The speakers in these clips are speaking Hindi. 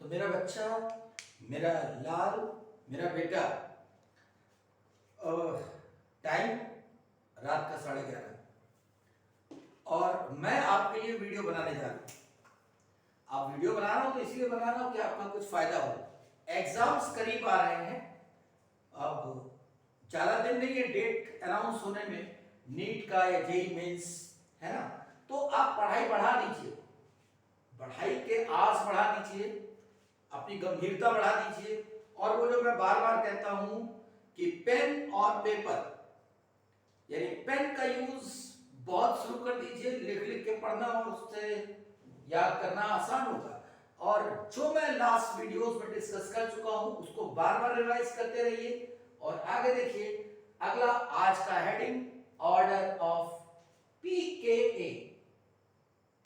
तो मेरा बच्चा, मेरा लाल, मेरा बेटा, टाइम रात का 11:30 और मैं आपके लिए वीडियो बनाने जा रहा हूँ। आप वीडियो बना रहा हूँ तो इसलिए बना रहा हूँ कि आपका कुछ फायदा हो। एग्जाम्स करीब आ रहे हैं, अब ज्यादा दिन नहीं है डेट अनाउंस होने में, नीट का या जेईई मेंस, है ना। तो आप पढ़ाई बढ़ा दीजिए, पढ़ाई के आस बढ़ा दीजिए, अपनी गंभीरता बढ़ा दीजिए। और वो जो मैं बार बार कहता हूं कि पेन और पेपर, यानी पेन का यूज बहुत शुरू कर दीजिए। लिख लिख के पढ़ना और उससे याद करना आसान होगा। और जो मैं लास्ट वीडियोस में डिस्कस कर चुका हूं उसको बार बार रिवाइज करते रहिए। और आगे देखिए, अगला आज का हेडिंग, ऑर्डर ऑफ पीकेए,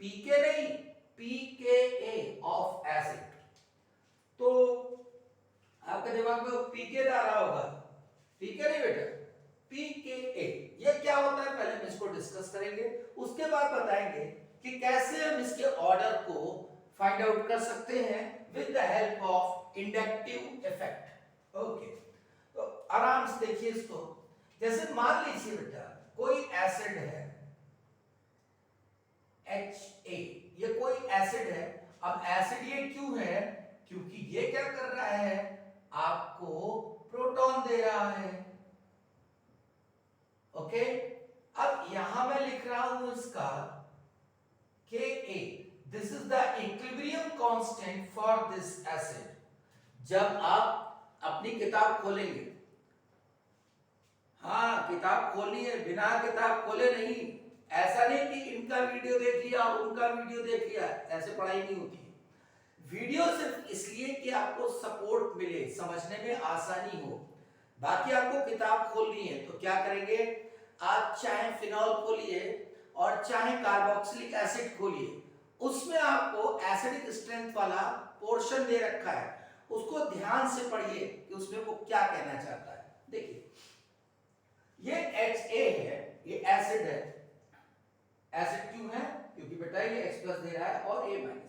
पीके नहीं, पीकेए ऑफ एसिड। तो आपके दिमाग में पीके आ रहा होगा, पीके नहीं बेटा, पीकेए ये क्या होता है पहले हम इसको डिस्कस करेंगे, उसके बाद बताएंगे कि कैसे हम इसके ऑर्डर को फाइंड आउट कर सकते हैं with the help of inductive effect. Okay, तो आराम से देखिए इसको। जैसे मान लीजिए बेटा कोई एसिड है HA, ये कोई एसिड है। अब एसिड ये क्यों है? क्योंकि ये क्या कर रहा है, आपको प्रोटॉन दे रहा है। ओके, अब यहां मैं लिख रहा हूं इसका Ka, this is the equilibrium constant for this acid. जब आप अपनी किताब खोलेंगे, हाँ किताब खोलनी है, बिना किताब खोले नहीं। ऐसा नहीं कि इनका वीडियो देख लिया उनका वीडियो देख लिया, ऐसे पढ़ाई नहीं होती। वीडियो सिर्फ इसलिए कि आपको सपोर्ट मिले, समझने में आसानी हो। बाकी आपको किताब खोलनी है तो क्या करेंगे, आप चाहे फिनॉल खोलिए और चाहे कार्बोक्सिलिक एसिड खोलिए, उसमें आपको एसिडिक स्ट्रेंथ वाला पोर्शन दे रखा है, उसको ध्यान से पढ़िए कि उसमें वो क्या कहना चाहता है। देखिए ये HA है, ये एसिड है। एसिड क्यों है? क्योंकि बेटा ये H+ दे रहा है और A-।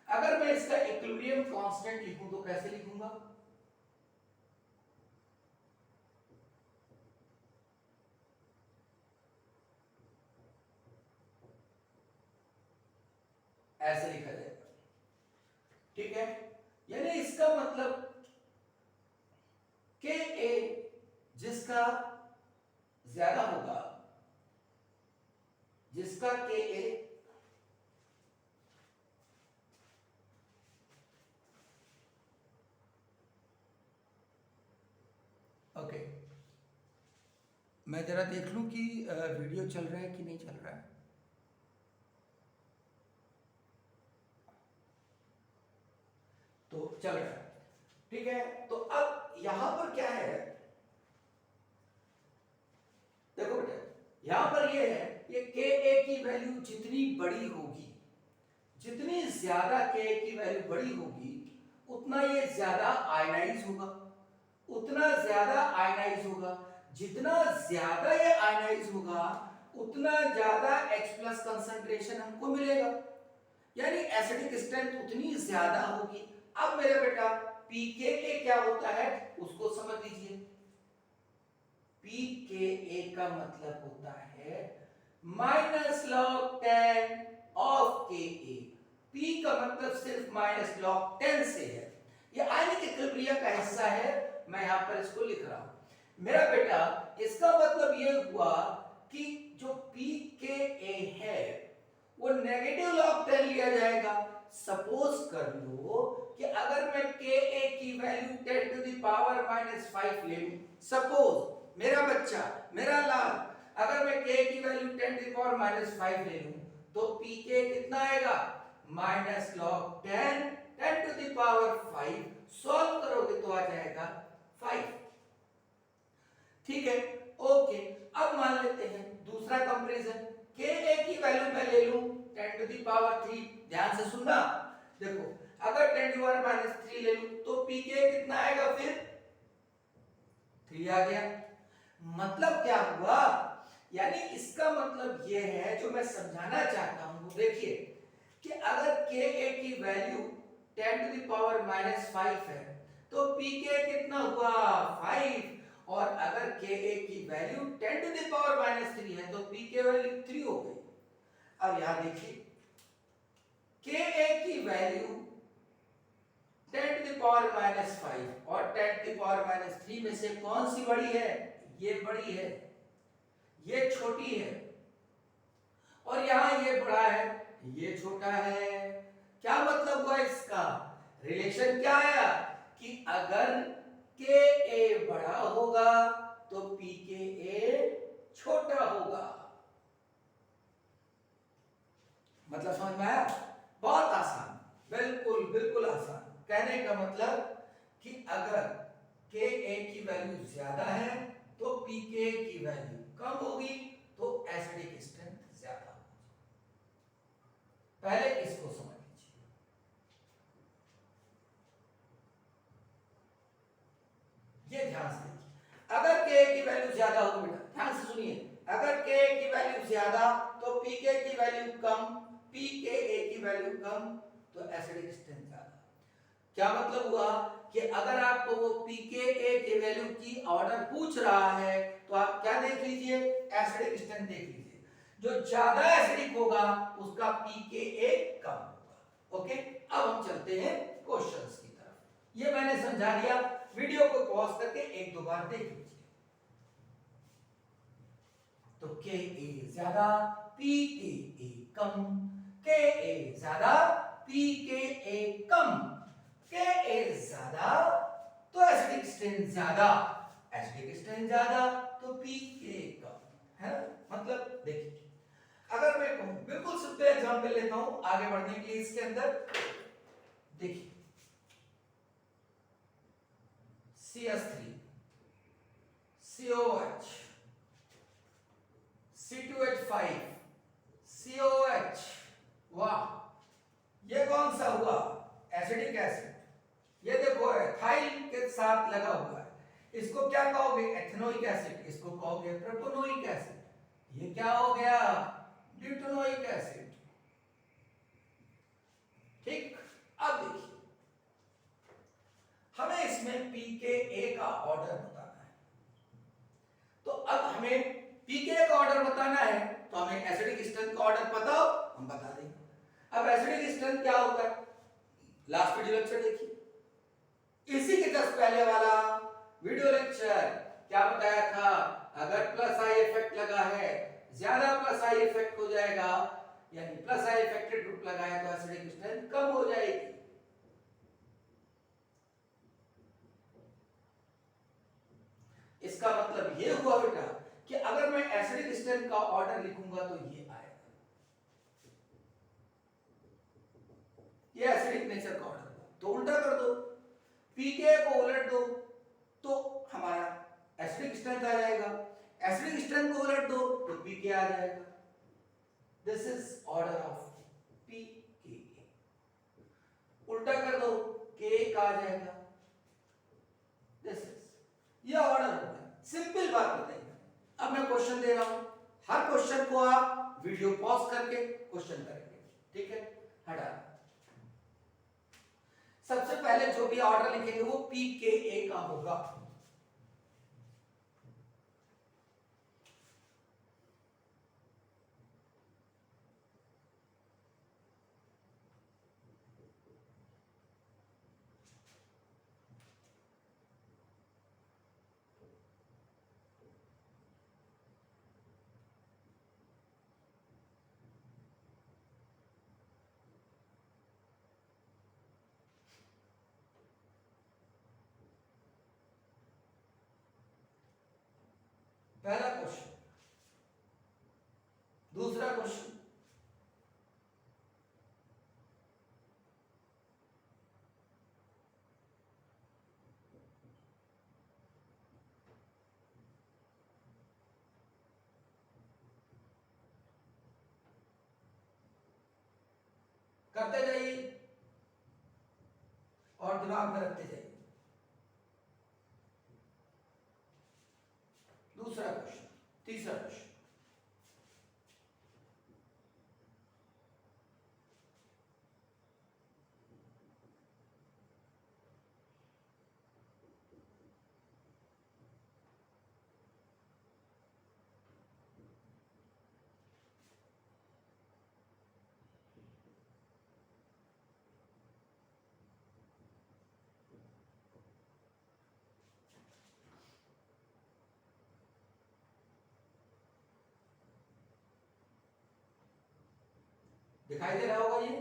अगर मैं इसका इक्विलिब्रियम कांस्टेंट लिखूं तो कैसे लिखूंगा? ऐसे लिखा जाएगा, ठीक है। यानी इसका मतलब Ka जिसका ज्यादा होगा, जिसका Ka ओके, मैं जरा देख लूं कि वीडियो चल रहा है कि नहीं चल रहा है। तो चल रहा है, ठीक है। तो अब यहां पर क्या है, देखो बेटा यहां पर ये है, ये Ka की वैल्यू जितनी बड़ी होगी, जितनी ज्यादा Ka की वैल्यू बड़ी होगी उतना ये ज्यादा आयनाइज होगा, उतना ज्यादा आयनाइज होगा। जितना ज्यादा ये आयनाइज होगा उतना ज्यादा H+ कंसंट्रेशन हमको मिलेगा, यानी एसिडिक स्ट्रेंथ उतनी ज्यादा होगी। अब मेरे बेटा pKa क्या होता है उसको समझ लीजिए। pKa का मतलब होता है -log10 ऑफ Ka। P का मतलब सिर्फ -log10 से है, ये आयनिक इक्विलिब्रियम का हिस्सा है। मैं यहां पर इसको लिख रहा हूं मेरा बेटा। इसका मतलब ये हुआ कि जो pKa है वो नेगेटिव log10 लिया जाएगा। सपोज कर लो कि अगर मैं Ka की वैल्यू 10⁻⁻5 ले लूं, सपोज मेरा बच्चा, मेरा लाल, अगर मैं K की वैल्यू 10⁻⁻5 ले लूं तो pK कितना आएगा, -log10 10⁻5। सॉल्व करोगे तो आ जाएगा 5, ठीक है। ओके, अब मान लेते हैं दूसरा कंपैरिजन, Ka की वैल्यू मैं ले लूं 10⁻3। ध्यान से सुनना, देखो अगर 10⁻3 ले लूं तो pK कितना आएगा, फिर 3 आ गया। मतलब क्या हुआ, यानी इसका मतलब यह है, जो मैं समझाना चाहता हूं वो देखिए कि अगर Ka की वैल्यू 10⁻⁵ है, तो pk कितना हुआ 5, और अगर ka की वैल्यू 10⁻³ है तो pk वैल्यू 3 हो गई। अब यहां देखिए ka की वैल्यू 10⁻⁵ और 10⁻³ में से कौन सी बड़ी है? ये बड़ी है, ये छोटी है, और यहां ये बड़ा है, ये छोटा है। क्या मतलब हुआ इसका? रिलेशन क्या आया कि अगर ka बड़ा होगा तो pka छोटा होगा। मतलब समझ में आया? बहुत आसान, बिल्कुल बिल्कुल आसान। कहने का मतलब कि अगर ka की वैल्यू ज्यादा है तो pk की वैल्यू कम होगी, तो एसिडिक स्ट्रेंथ ज्यादा होगी। पहले इसको समझ लीजिए। ये ध्यान से देखिए, अगर ka की वैल्यू ज्यादा हो, बेटा ध्यान से सुनिए, अगर ka की वैल्यू ज्यादा तो pk की वैल्यू कम, pka की वैल्यू कम, तो एसिडिक स्ट्रेंथ ज्यादा। क्या मतलब हुआ कि अगर आपको वो pKa के वैल्यू की ऑर्डर पूछ रहा है तो आप क्या देख लीजिए? एसिडिक स्ट्रेंथ देख लीजिए। जो ज्यादा एसिडिक होगा उसका pKa कम होगा। ओके, अब हम चलते हैं क्वेश्चंस की तरफ। ये मैंने समझा दिया, वीडियो को पॉज करके एक दो बार देख लीजिए। तो Ka ज्यादा, pKa कम, Ka ज्यादा, pKa कम, Ka ज्यादा तो एसिडिक स्ट्रेंथ ज्यादा, एसिडिक स्ट्रेंथ ज्यादा तो pK कम, है ना? मतलब देखिए, अगर मैं कहूं, बिल्कुल सिंपल एग्जांपल लेता हूं आगे बढ़ने के लिए इसके अंदर। देखिए CS3 COH C2H5 COH, वाह, ये कौन सा हुआ? Acidic acid. ये देखो एथाइल के साथ लगा हुआ है, इसको क्या कहोगे? Ethanoic acid. इसको कहोगे प्रोपेनोइक एसिड। ये क्या हो गया? Butanoic acid. ठीक, अब देखिए, हमें इसमें pKa का ऑर्डर बताना है। तो अब हमें pKa का ऑर्डर बताना है तो हमें एसिडिक स्ट्रेंथ का ऑर्डर पता हो, हम बता देंगे। अब एसिडिक स्ट्रेंथ क्या होता है? लास्ट वीडियो लेक्चर देखिए, इसी के जस्ट पहले वाला वीडियो लेक्चर क्या बताया था? अगर प्लस आई इफेक्ट लगा है, ज्यादा प्लस आई इफेक्ट हो जाएगा, यानी प्लस आई इफेक्टेड ग्रुप लगा है तो एसिडिक स्ट्रेंथ कम हो जाएगी। इसका मतलब ये हुआ बेटा कि अगर मैं एसिडिक स्ट्रेंथ का ऑर्डर लिखूंगा तो ये आएगा, ये एसिडिक नेचर का ऑर्डर हुआ। तो उल्टा कर दो, pK को उलट दो तो हमारा एसिडिक स्ट्रेंथ आ जाएगा, एसिडिक स्ट्रेंथ को उलट दो तो pK आ जाएगा। This is order of pKa। उल्टा कर दो, Ka आ जाएगा। दिस इज, ये ऑर्डर हो गया। सिंपल बात बताइए। अब मैं क्वेश्चन दे रहा हूं, हर क्वेश्चन को आप वीडियो पॉज करके क्वेश्चन करेंगे, ठीक है? हटा, सबसे पहले जो भी ऑर्डर लिखेंगे वो pKa का होगा। पहला क्वेश्चन, दूसरा क्वेश्चन, करते जाइए और दिमाग में रखते जाइए। दूसरा क्वेश्चन, तीसरा क्वेश्चन, दिखाई दे रहा होगा ये।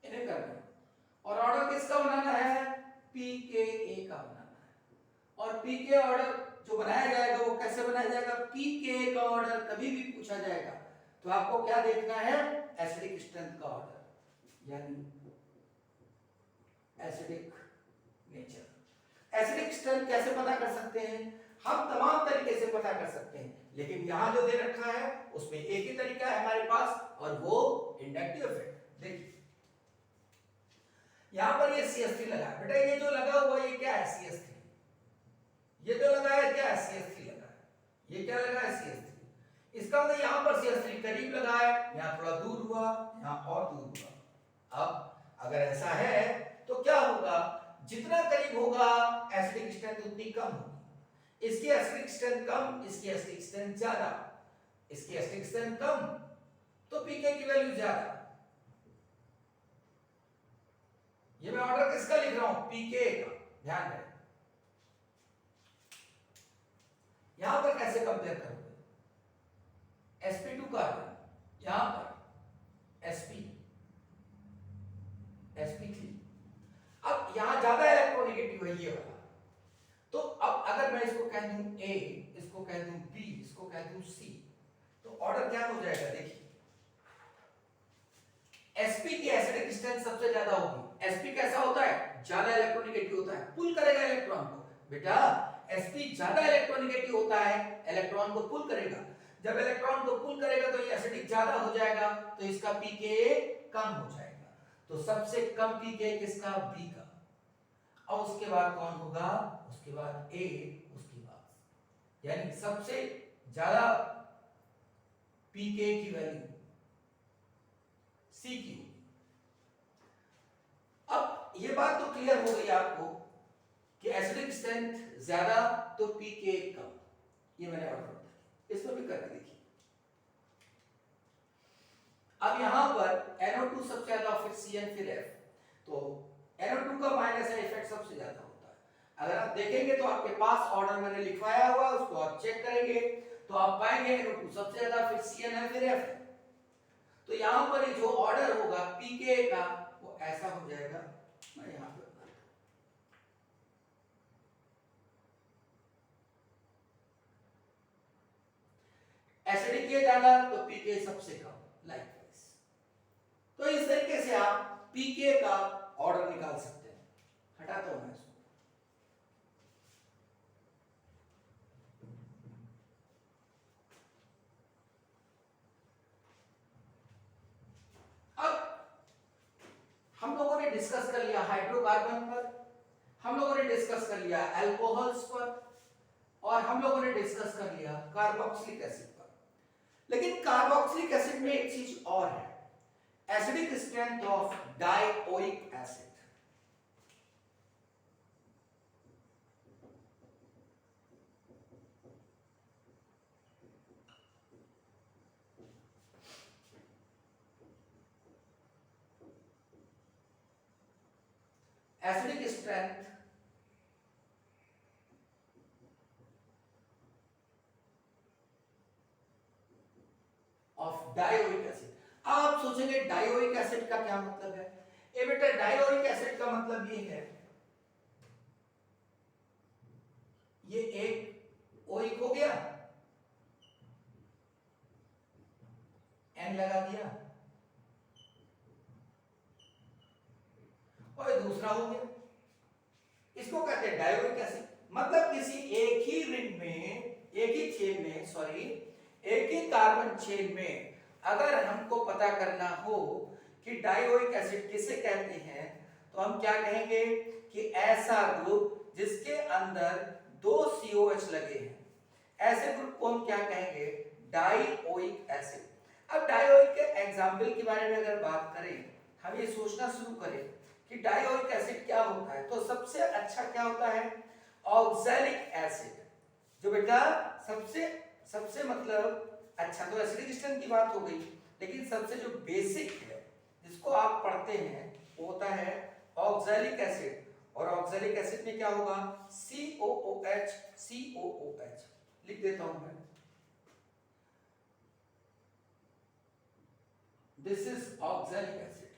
इन्हें करना है और ऑर्डर किसका बनाना है, पीके का बनाना है। और पीके ऑर्डर जो बनाया जाएगा वो कैसे बनाया जाएगा, पीके का ऑर्डर कभी भी पूछा जाएगा तो आपको क्या देखना है, एसिडिक स्ट्रेंथ का ऑर्डर यानी एसिडिक नेचर। एसिडिक स्ट्रेंथ कैसे पता कर सकते हैं, हम तमाम तरीके से पता कर सकते हैं, लेकिन यहां जो दे रखा है उसमें एक ही तरीका है हमारे पास और वो इंडक्टिव इफेक्ट। देखिए यहां पर ये CH3 लगा है, बेटा ये जो लगा हुआ ये क्या है, CH3। ये जो लगा है क्या है, CH3 लगा है। ये क्या लगा है, CH3। इसका मतलब यहां पर CH3 करीब लगा है, यहां थोड़ा दूर हुआ, यहां और दूर हुआ। अब अगर ऐसा है तो क्या होगा, जितना करीब होगा एसिडिक स्ट्रेंथ उतनी कम होगी। इसकी एसिडिक स्ट्रेंथ कम, इसकी एसिडिक स्ट्रेंथ ज्यादा। इसकी एसिडिक स्ट्रेंथ कम तो पीके की वैल्यू ज्यादा। ये मैं ऑर्डर किसका लिख रहा हूं, पीके का, ध्यान रहे। यहां पर कैसे कंपेयर करोगे, sp2 कार्बन, यहां पर sp sp3। अब यहां ज्यादा इलेक्ट्रोनेगेटिव है ये वाला, तो अब अगर मैं इसको कह दूं A, इसको कह दूं B, इसको कह दूं C, तो ऑर्डर क्या हो जाएगा, देखिए sp की एसिडिक स्ट्रेंथ सबसे ज्यादा होगी। sp कैसा होता है, ज्यादा इलेक्ट्रोनेगेटिव होता है, पुल करेगा इलेक्ट्रॉन को। बेटा sp ज्यादा इलेक्ट्रोनेगेटिव होता है, इलेक्ट्रॉन को पुल करेगा। जब इलेक्ट्रॉन को पुल करेगा तो ये एसिडिक ज्यादा हो जाएगा, तो इसका pK कम हो जाएगा। तो सबसे कम pK किसका, B का। और उसके बाद कौन होगा, उसके बाद A, उसके बाद यानी सबसे ज्यादा pK की वैल्यू C की। अब ये बात तो क्लियर हो गई आपको कि एसिडिक स्ट्रेंथ ज्यादा तो pK कम। ये मैंने ऑर्डर बता दिया, इसको भी करके देखिए। अब यहां पर NO2 सबसे ज्यादा, फिर Cn, फिर F, तो NO2 का माइनस इफेक्ट सबसे ज्यादा होता है। अगर आप देखेंगे तो आपके पास ऑर्डर मैंने लिखवाया हुआ, उसको आप चेक करेंगे तो आप पाएंगे NO2 सबसे ज्यादा, फिर Cn है, फिर F है। तो यहां पर जो ऑर्डर होगा pK का वो ऐसा हो जाएगा, मैं यहां पे एसिडिक ये ज्यादा तो pK सबसे कम, लाइकवाइज। तो इस तरीके से आप pK का ऑर्डर निकाल सकते हैं। हटाता हूं मैं इसको। अब हम लोगों ने डिस्कस कर लिया हाइड्रोकार्बन पर, हम लोगों ने डिस्कस कर लिया अल्कोहल्स पर, और हम लोगों ने डिस्कस कर लिया कार्बोक्सिलिक एसिड पर। लेकिन कार्बोक्सिलिक एसिड में एक चीज और है, acidic strength of dioic acid. Acidic strength of dioic acid. आप सोचेंगे डाइओइक एसिड का क्या मतलब है, ए बेटा डाइओइक एसिड का मतलब ये है, ये एक ओइक हो गया, एन लगा दिया, और दूसरा हो गया, इसको कहते हैं डाइओइक एसिड। मतलब किसी एक ही रिंग में, एक ही चेन में, सॉरी एक ही कार्बन चेन में अगर हमको पता करना हो कि डाइओइक एसिड किसे कहते हैं, तो हम क्या कहेंगे कि ऐसा ग्रुप जिसके अंदर दो COH लगे हैं, ऐसे ग्रुप को हम क्या कहेंगे, डाइओइक एसिड। अब डाइओइक के एग्जाम्पल के बारे में अगर बात करें, हम ये सोचना शुरू करें कि डाइओइक एसिड क्या होता है, तो सबसे अच्छा क्या होता है, ऑक्सैलिक एसिड। जो बेटा सबसे मतलब अच्छा, तो एसिडिक स्ट्रेंथ की बात हो गई, लेकिन सबसे जो बेसिक है जिसको आप पढ़ते हैं वो होता है ऑक्सैलिक एसिड। और ऑक्सैलिक एसिड में क्या होगा? COOH, COOH लिख देता हूं मैं। This is oxalic acid.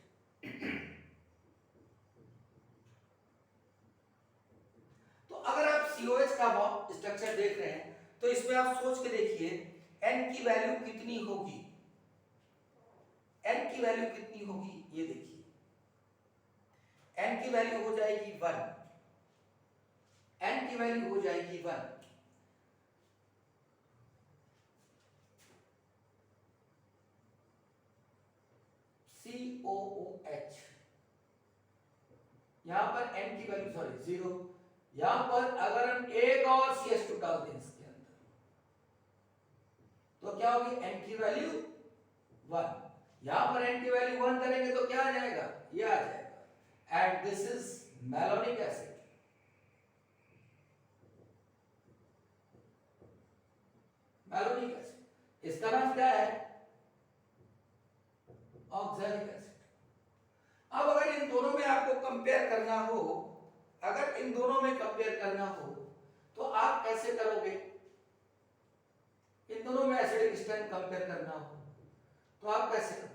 तो अगर आप COH का स्ट्रक्चर देख रहे हैं तो इसमें आप सोच के देखिए N की वैल्यू कितनी होगी, N की वैल्यू कितनी होगी, ये देखिए N की वैल्यू हो जाएगी 1, N की वैल्यू हो जाएगी 1। COOH, यहां पर N की वैल्यू सॉरी 0, यहां पर अगर हम एक और CH2 डाल दें इसके अंदर तो क्या होगी? N की वैल्यू 1, यहां पर N की वैल्यू 1 करेंगे तो क्या आ जाएगा? ये आ जाएगा। And this is malonic acid. Malonic acid, इसका नाम क्या है? Oxalic acid. अब अगर इन दोनों में आपको कंपेयर करना हो, अगर इन दोनों में कंपेयर करना हो तो आप कैसे करोगे? इन दोनों में एसिडिक स्ट्रेंथ कंपेयर करना हो तो आप कैसे करोगे?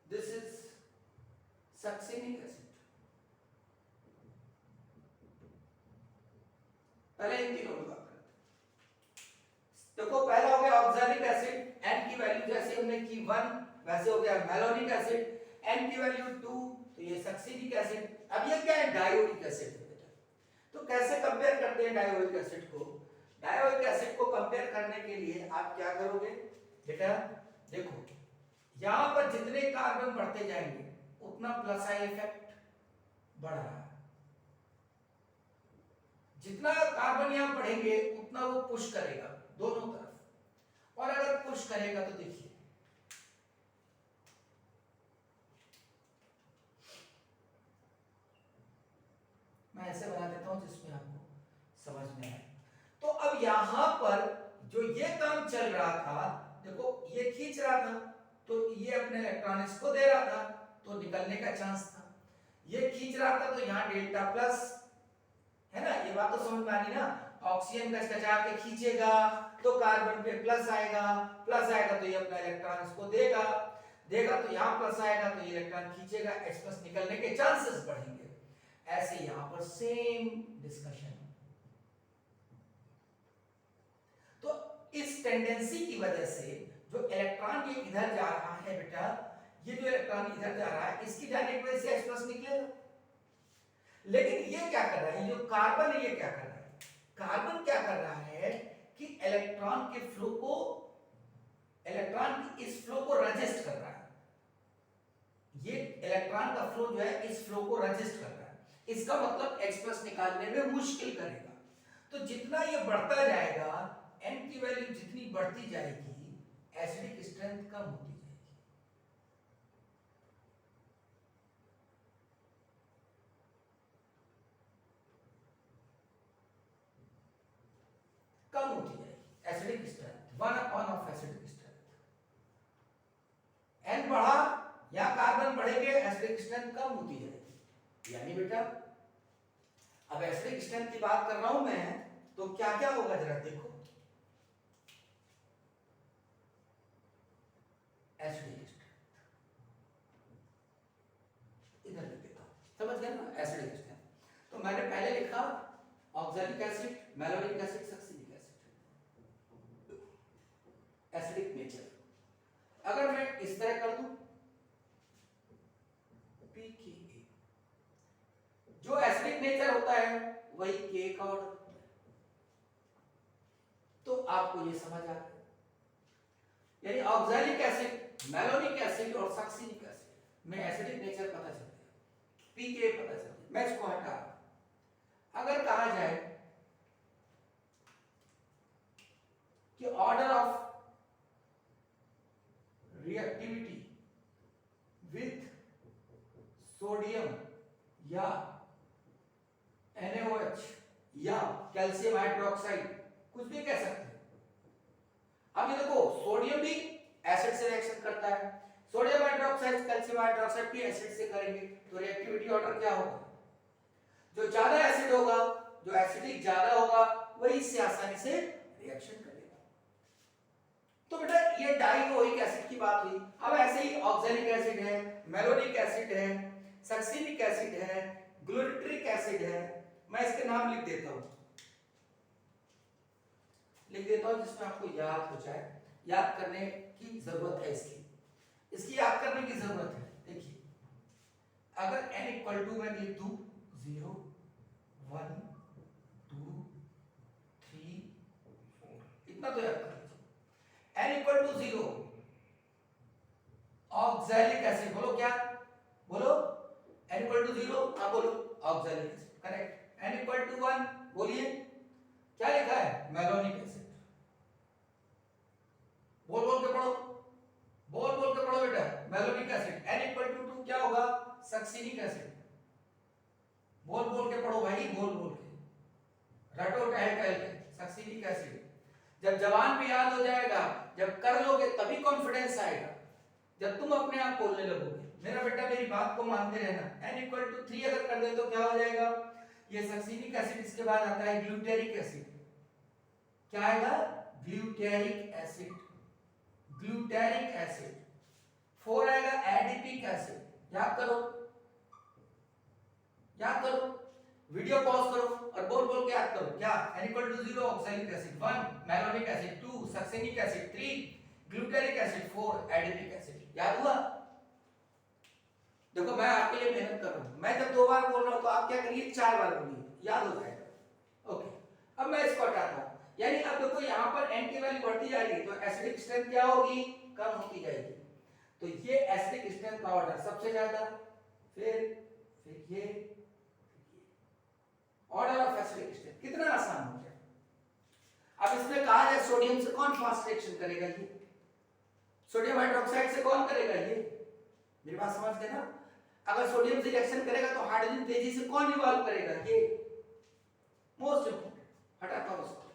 This is succinic acid. पहले इन तीनों में बात करते हैं। देखो पहला हो गया ऑक्सैलिक एसिड, N की वैल्यू जैसे हमने की 1 वैसे हो गया मैलोनिक एसिड, N की वैल्यू 2 तो ये सक्सिनिक एसिड। अब ये क्या है? डायोइक एसिड है बेटा। तो कैसे कंपेयर करते हैं डायोइक एसिड को? डायोइक एसिड को कंपेयर करने के लिए आप क्या करोगे बेटा? देखो यहां पर जितने कार्बन बढ़ते जाएंगे उतना प्लस आई इफेक्ट बढ़ रहा है, जितना कार्बन यहां बढ़ेंगे उतना वो पुश करेगा दोनों तरफ, और अगर पुश करेगा तो देखिए मैं ऐसे बना देता हूं जिसमें आपको समझ में आए। तो अब यहां पर जो ये काम चल रहा था, देखो ये खींच रहा था तो ये अपने इलेक्ट्रॉनिक्स को दे रहा था तो निकलने का चांस था, ये खींच रहा था तो यहां डेल्टा प्लस है ना, ये बात तो समझ में आ रही ना। ऑक्सीजन का कचा के खींचेगा तो कार्बन पे प्लस आएगा, प्लस आएगा तो ये अपना इलेक्ट्रॉन इसको देगा, देगा तो यहां प्लस आएगा तो ये इलेक्ट्रॉन खींचेगा, H प्लस निकलने के चांसेस बढ़ेंगे। ऐसे यहां पर सेम डिस्कशन। तो इस टेंडेंसी की वजह से जो इलेक्ट्रॉन ये इधर जा रहा है बेटा, ये जो इलेक्ट्रॉन इधर जा रहा है इसकी जाने की वजह से H प्लस निकलेगा। लेकिन ये क्या कर रहा है, जो कार्बन है ये क्या कर रहा है? कार्बन क्या कर रहा है कि इलेक्ट्रॉन के फ्लो को, इलेक्ट्रॉन की इस फ्लो को रजिस्ट कर रहा है। ये इलेक्ट्रॉन का फ्लो जो है इस फ्लो को रजिस्ट कर रहा है, इसका मतलब H प्लस निकालने में मुश्किल करेगा। तो जितना ये बढ़ता जाएगा, N की वैल्यू जितनी बढ़ती जाएगी एसिडिक स्ट्रेंथ कम होती जाएगी। कम होती जाएगी acidic strength, 1 of acidic strength. N बढ़ा या कार्बन बढ़ेंगे एसिडिक स्ट्रेंथ कम होती जाएगी। यानी बेटा अब एसिडिक स्ट्रेंथ की बात कर रहा हूं मैं तो क्या क्या होगा जरा देखो। एसिडिक स्ट्रेंथ इधर लिख देता हूं, समझ गए ना एसिडिक स्ट्रेंथ। तो मैंने पहले लिखा oxalic acid, malonic acid, succinic acid, acidic nature. अगर मैं इस तरह कर दूं pKa, जो एसिडिक नेचर होता है वही K का ऑर्डर होता है। तो आपको ये समझ आ गया, यानी ऑक्सैलिक एसिड, मैलोनिक एसिड और सक्सिनिक एसिड में एसिडिक नेचर पता चल गया, pKa पता चल गया। मैं इसको हटा, अगर कहा जाए कि ऑर्डर ऑफ रिएक्टिविटी विथ या कैल्शियम हाइड्रोक्साइड, कुछ भी कह सकते हैं। अब ये देखो सोडियम भी एसिड से रिएक्शन करता है, सोडियम हाइड्रोक्साइड कैल्शियम हाइड्रोक्साइड भी एसिड से करेंगे, तो रिएक्टिविटी ऑर्डर क्या होगा? जो ज्यादा एसिड होगा, जो एसिडिक ज्यादा होगा, वही इससे आसानी से रिएक्शन करेगा। तो बेटा ये डाइओइक एसिड की बात हुई। अब ऐसे ही ऑक्सैलिक एसिड है, मेलोनिक एसिड है, सक्सिनिक एसिड है, ग्लूटारिक एसिड है। मैं इसके नाम लिख देता हूं जिसमें आपको याद हो जाए, याद करने की जरूरत है। इसकी याद करने की जरूरत है। देखिए अगर n इक्वल टू मैं लिख दूं 0 1 2 3 4, इतना तो याद कर लीजिए। n equal to 0 oxalic acid, बोलो क्या, बोलो n इक्वल टू 0, हाँ बोलो oxalic acid, correct. n equal to 1 बोलिए क्या लिखा है? Malonic acid. बोल बोल के पढ़ो, बोल बोल के पढ़ो बेटा, malonic acid. n equal to 2 क्या होगा? Succinic acid. बोल बोल के पढ़ो भाई, बोल बोल के रटो टहल टहल के। सक्सिनिक एसिड जब जवान पे याद हो जाएगा, जब कर लोगे तभी कॉन्फिडेंस आएगा, जब तुम अपने आप बोलने लगोगे। मेरा बेटा मेरी बात को मानते रहना। n इक्वल टू 3 अगर कर दे तो क्या हो जाएगा? ये सक्सिनिक एसिड, इसके बाद आता है ग्लूटारिक एसिड। क्या आएगा? Glutaric acid, glutaric acid. 4 आएगा एडिपिक एसिड। याद करो, याद करो, वीडियो पॉज करो और बोल बोल के याद करो। क्या? n equal to 0 oxalic acid, 1 malonic acid, 2 succinic acid, 3 glutaric acid, 4 adipic acid. याद हुआ? देखो मैं आपके लिए मेहनत कर रहा हूं। मैं जब 2 बार बोल रहा हूं तो आप क्या करिए, 4 बार बोलिए, याद हो जाएगा। ओके, अब मैं इसको हटाता हूं। यानी अब देखो यहां पर n की वैल्यू बढ़ती जा रही है, तो एसिडिक स्ट्रेंथ क्या होगी? कम होती जाएगी। तो ये एसिडिक स्ट्रेंथ का ऑर्डर सबसे ज्यादा, फिर ये ऑर्डर ऑफ एसिडिक स्ट्रेंथ। कितना आसान हो गया। अब इसमें कहा जाए सोडियम से कौन फास्ट रिएक्शन करेगा? ये सोडियम हाइड्रोक्साइड से कौन करेगा? ये मेरी बात समझ गए ना? अगर सोडियम से रिएक्शन करेगा तो हाइड्रोजन तेजी से कौन इवॉल्व करेगा? ये मोस्ट इंपोर्टेंट। हटाता हूं इसको।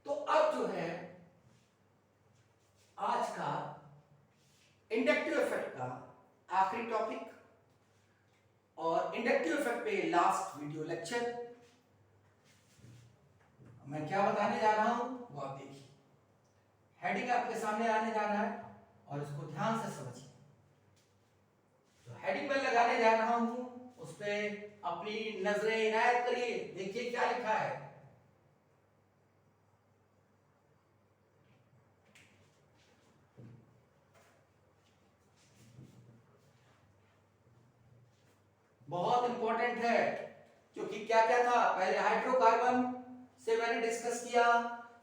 तो अब जो है आज का इंडक्टिव इफेक्ट का आखिरी टॉपिक और इंडक्टिव इफेक्ट पे लास्ट वीडियो लेक्चर। मैं क्या बताने जा रहा हूं वो आप देखिए। हेडिंग आपके सामने आने जा रहा है और इसको ध्यान से समझिए। जो हेडिंग में लगाने जा रहा हूं उस पे अपनी नजरें इनायत करिए। देखिए क्या लिखा है। बहुत इंपॉर्टेंट है, क्योंकि क्या क्या था, पहले हाइड्रोकार्बन से मैंने डिस्कस किया,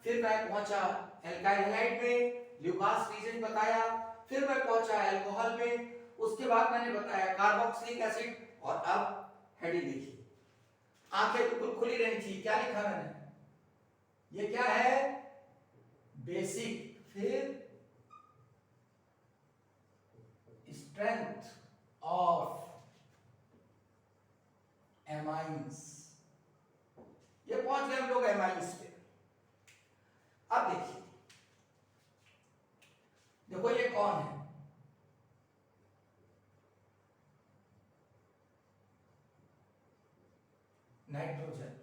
फिर मैं पहुंचा एल्काइल हैलाइड में, ल्यूकास रीजन बताया, फिर मैं पहुंचा अल्कोहल में, उसके बाद मैंने बताया कार्बोक्सिलिक एसिड, और अब हेडिंग देखिए। आंखें बिल्कुल खुली रहनी चाहिए। क्या लिखा मैंने? ये क्या है? बेसिक, फिर स्ट्रेंथ ऑफ एमाइंस। ये पहुंच गए हम लोग एमाइंस पे। अब देखिए, देखो ये कौन है? नाइट्रोजन।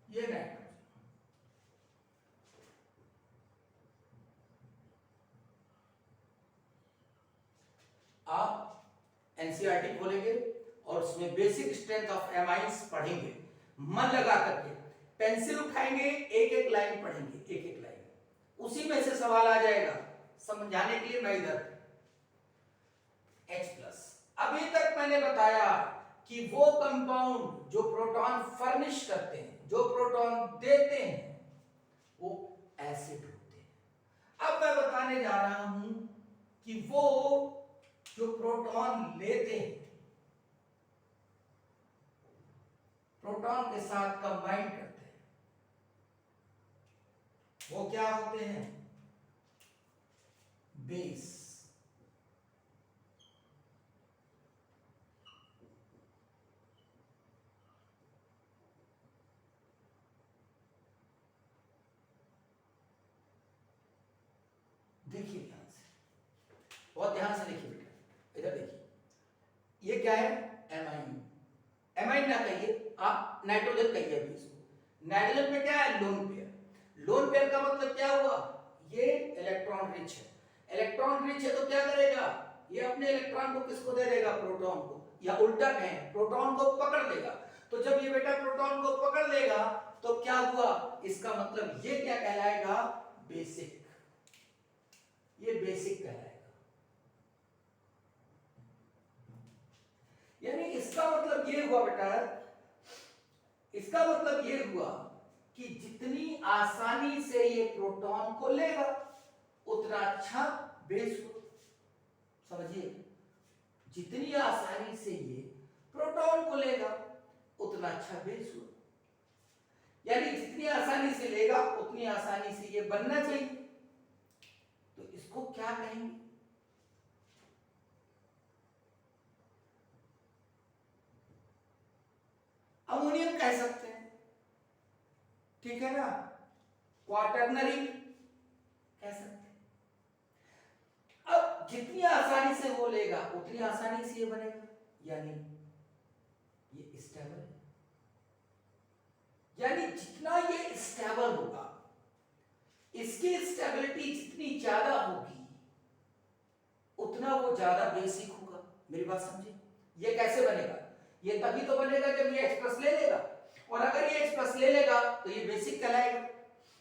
ये नाइट्रोजन। आप एनसीईआरटी खोलेंगे और उसमें बेसिक स्ट्रेंथ ऑफ एमाइंस पढ़ेंगे, मन लगा करके पेंसिल उठाएंगे, एक एक लाइन पढ़ेंगे, एक एक लाइन, उसी में से सवाल आ जाएगा। समझाने के लिए मैं इधर H+। अभी तक मैंने बताया कि वो कंपाउंड जो प्रोटॉन फर्निश करते हैं, जो प्रोटॉन देते हैं, वो एसिड होते हैं। अब मैं बताने जा रहा हूं कि वो जो प्रोटॉन लेते हैं प्रोटॉन के साथ कंबाइन करते हैं, वो क्या होते हैं? बेस। देखिए ध्यान से, बहुत ध्यान से देखिए बेटा, इधर देखिए, ये क्या है? एमाइन। एमाइन ना कहिए आप, नाइट्रोजन कहिए अभी इसको। नाइट्रोजन में क्या है? Lone pair. लोन पेयर का मतलब क्या हुआ? ये इलेक्ट्रॉन रिच है। इलेक्ट्रॉन रिच है तो क्या करेगा? ये अपने इलेक्ट्रॉन को किसको दे देगा? प्रोटॉन को, या उल्टा कहें प्रोटॉन को पकड़ लेगा। तो जब ये बेटा प्रोटॉन को पकड़ लेगा तो क्या हुआ? इसका मतलब ये क्या कहलाएगा? बेसिक। ये बेसिक कहलाएगा। यानी इसका मतलब ये हुआ बेटा, इसका मतलब ये हुआ कि जितनी आसानी से ये प्रोटॉन को लेगा उतना अच्छा बेस हो। समझिए, जितनी आसानी से ये प्रोटॉन को लेगा उतना अच्छा बेस हो। यानी जितनी आसानी से लेगा उतनी आसानी से ये बनना चाहिए। तो इसको क्या कहेंगे? अमोनियम कह सकते हैं, ठीक है ना? क्वाटरनरी कह सकते हैं। अब जितनी आसानी से वो लेगा उतनी आसानी से ये बनेगा, यानी ये स्टेबल है। यानी जितना ये स्टेबल होगा, इसकी स्टेबिलिटी जितनी ज्यादा होगी उतना वो ज्यादा बेसिक होगा। मेरी बात समझे? ये कैसे बनेगा? ये तभी तो बनेगा जब ये H+ ले लेगा, और अगर ये H+ ले लेगा तो ये बेसिक कहलाएगा।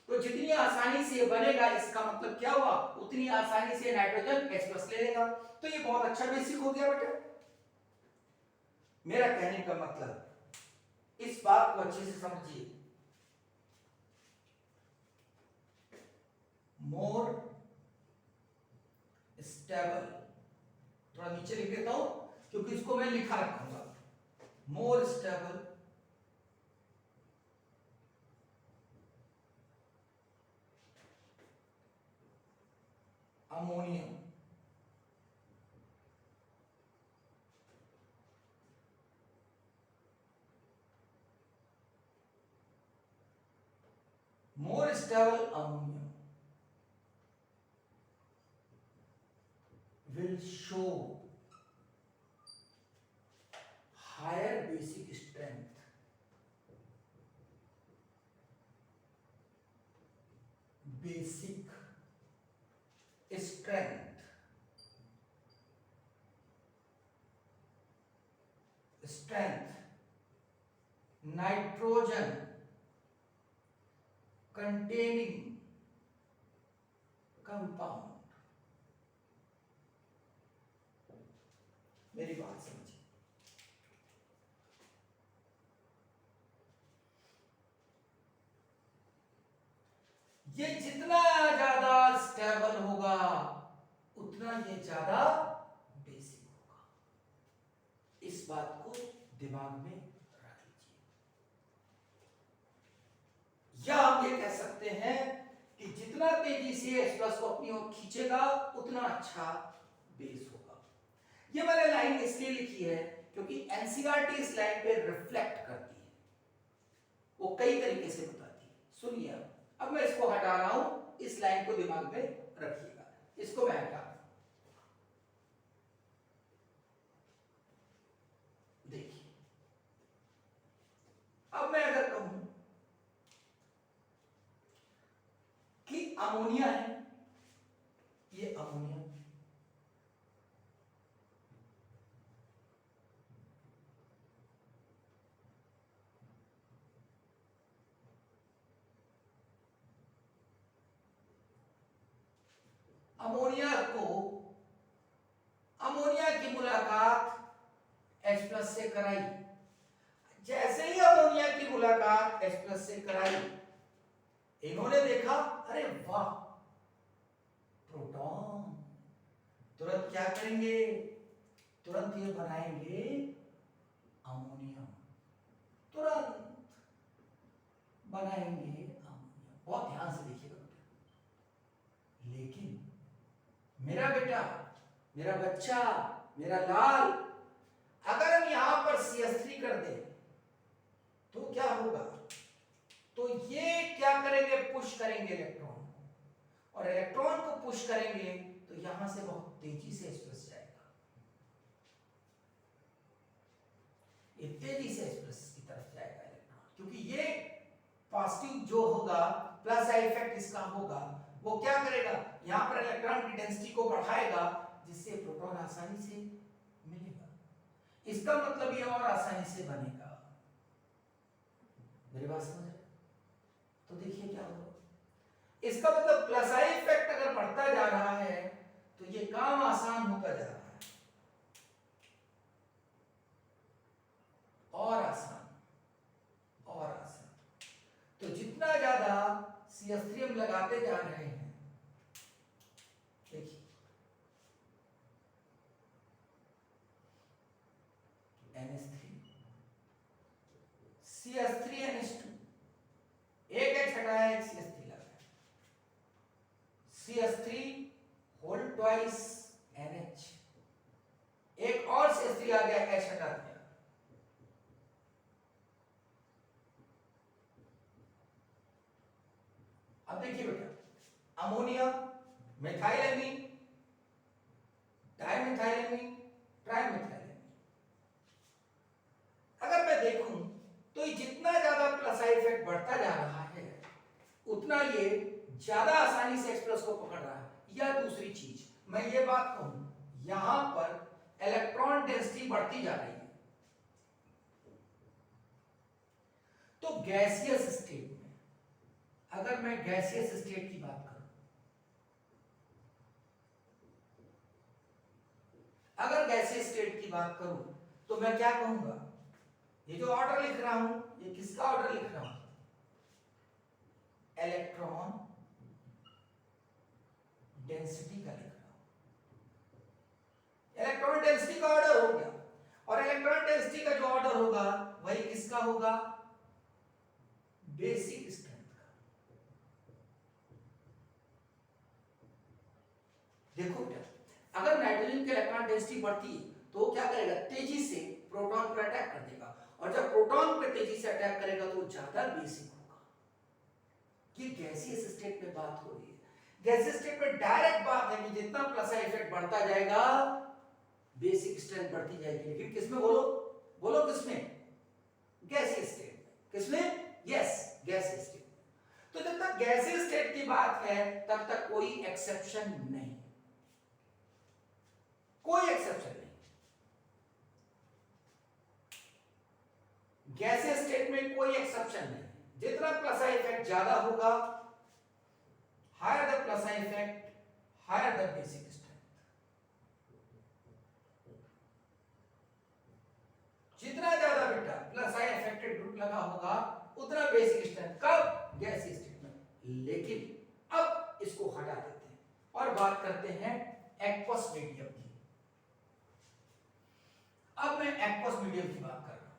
तो जितनी आसानी से ये बनेगा, इसका मतलब क्या हुआ? उतनी आसानी से नाइट्रोजन H+ ले लेगा, तो ये बहुत अच्छा बेसिक हो गया बेटा। मेरा कहने का मतलब, इस बात को अच्छे से समझिए। मोर स्टेबल, थोड़ा नीचे लिख देता हूं क्योंकि इसको मैं लिखा रखूंगा। More stable ammonium more stable ammonium will show higher basic strength, basic strength, nitrogen containing compound। मेरी बात समझिए, ये जितना ज्यादा स्टेबल होगा उतना ये ज्यादा बेसिक होगा। इस बात को दिमाग में रख लीजिए। या हम ये कह सकते हैं कि जितना तेजी से H+ को अपनी ओर खींचेगा उतना अच्छा बेस होगा। ये मैंने लाइन इसलिए लिखी है क्योंकि एनसीईआरटी इस लाइन पे रिफ्लेक्ट करती है, वो कई तरीके से बताती है। सुनिए, अब मैं इसको हटा रहा हूं, इस लाइन को दिमाग में रखिएगा, इसको मैं हटा रहा हूं। देखिए, अब मैं अगर कहूं कि अमोनिया है, ये अमोनिया, अमोनिया की मुलाकात H+ से कराई। जैसे ही अमोनिया की मुलाकात H+ से कराई, इन्होंने देखा, अरे वाह प्रोटॉन, तुरंत क्या करेंगे? तुरंत ये बनाएंगे अमोनियम, तुरंत बनाएंगे अमोनिया। बहुत ध्यान से देखिएगा बेटा। लेकिन मेरा बेटा, मेरा बच्चा, मेरा लाल, अगर हम यहां पर CH3 कर दें तो क्या होगा? तो ये क्या करेंगे? पुश करेंगे इलेक्ट्रॉन को, और इलेक्ट्रॉन को पुश करेंगे तो यहां से बहुत तेजी से एक्सप्रेस जाएगा, ये तेजी से एक्सप्रेस की तरफ जाएगा इलेक्ट्रॉन, क्योंकि ये पॉजिटिव जो होगा प्लस आई इफेक्ट इसका होगा, वो क्या करेगा? यहां पर इलेक्ट्रॉन की डेंसिटी को बढ़ाएगा, जिससे प्रोटॉन आसानी से मिलेगा। इसका मतलब ये और आसानी से बनेगा। मेरी बात समझ रहे? तो देखिए क्या होगा, इसका मतलब प्लस आई इफेक्ट अगर बढ़ता जा रहा है तो ये काम आसान होता जा रहा है, और आसान और आसान। तो जितना ज्यादा CH3 हम लगाते जा रहे हैं, देखिए NH3 CH3 NH2, एक H हटाया, एक CH3 लगाया, CH3 होल ट्वाइस NH, एक और CH3 आ गया, H हटा दिया। अब देखिए बेटा, अमोनिया, मिथाइलेमीन, डाइमिथाइलेमीन, ट्राइमिथाइलेमीन, अगर मैं देखूं तो ये जितना ज्यादा प्लस आई इफेक्ट बढ़ता जा रहा है उतना ये ज्यादा आसानी से एक्सप्रेस को पकड़ रहा है। या दूसरी चीज मैं ये बात कहूं, यहां पर इलेक्ट्रॉन डेंसिटी बढ़ती जा रही है, तो गैसियस स्टेट में, अगर मैं गैसियस स्टेट की बात करूं, अगर गैसियस स्टेट की बात करूं तो मैं क्या कहूंगा? ये जो ऑर्डर लिख रहा हूं, ये किसका ऑर्डर लिख रहा हूं? इलेक्ट्रॉन डेंसिटी का लिख रहा हूं। इलेक्ट्रॉन डेंसिटी का ऑर्डर हो गया, और इलेक्ट्रॉन डेंसिटी का जो ऑर्डर होगा वही किसका होगा? बेसिक स्ट्रेंथ का। देखो क्या, अगर नाइट्रोजन की इलेक्ट्रॉन डेंसिटी बढ़ती है तो वो क्या करेगा? तेजी से प्रोटॉन पर अटैक कर देगा, और जब प्रोटॉन पर तेजी से अटैक करेगा तो वो ज्यादा बेसिक होगा। कि गैसियस स्टेट में बात हो रही है, गैसियस स्टेट में डायरेक्ट बात है कि जितना प्लस आई इफेक्ट बढ़ता जाएगा बेसिक स्ट्रेंथ बढ़ती जाएगी। लेकिन किसमें? बोलो बोलो किसमें? गैसियस स्टेट में। किसमें? यस, गैसियस स्टेट में। तो जब तक गैसियस स्टेट की बात है तब तक कोई एक्सेप्शन नहीं, कोई एक्सेप्शन नहीं। गैसियस स्टेट में कोई एक्सेप्शन नहीं। जितना प्लस आई इफेक्ट ज्यादा होगा, higher the plus I effect, higher the basic strength. जितना ज्यादा बेटा प्लस आई इफेक्टेड ग्रुप लगा होगा उतना बेसिक स्ट्रेंथ। कब? गैसियस स्टेट में। लेकिन अब इसको हटा देते हैं और बात करते हैं एक्वस मीडियम की। अब मैं एक्वस मीडियम की बात कर रहा हूं,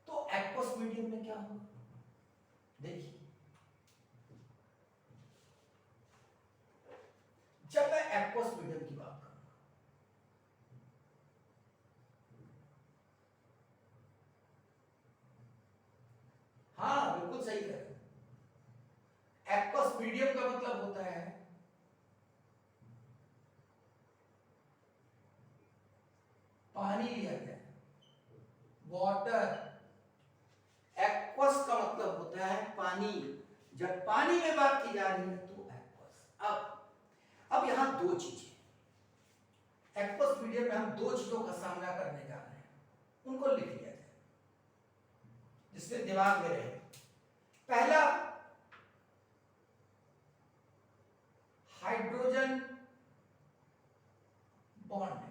तो एक्वस मीडियम में क्या होगा? देखिए, जब मैं एक्वस मीडियम की बात करूंगा, हाँ बिल्कुल सही कह रहे हैं। एक्वस मीडियम का मतलब होता है पानी लिया गया, वाटर। एक्वस का मतलब होता है पानी। जब पानी में बात की जा रही है तो एक्वस। अब यहां दो चीजें, एक्वस मीडियम में हम दो चीजों का सामना करने जा रहे हैं, उनको लिख लिया जाए जिसमें दिमाग में रहे। पहला, हाइड्रोजन बॉन्डिंग।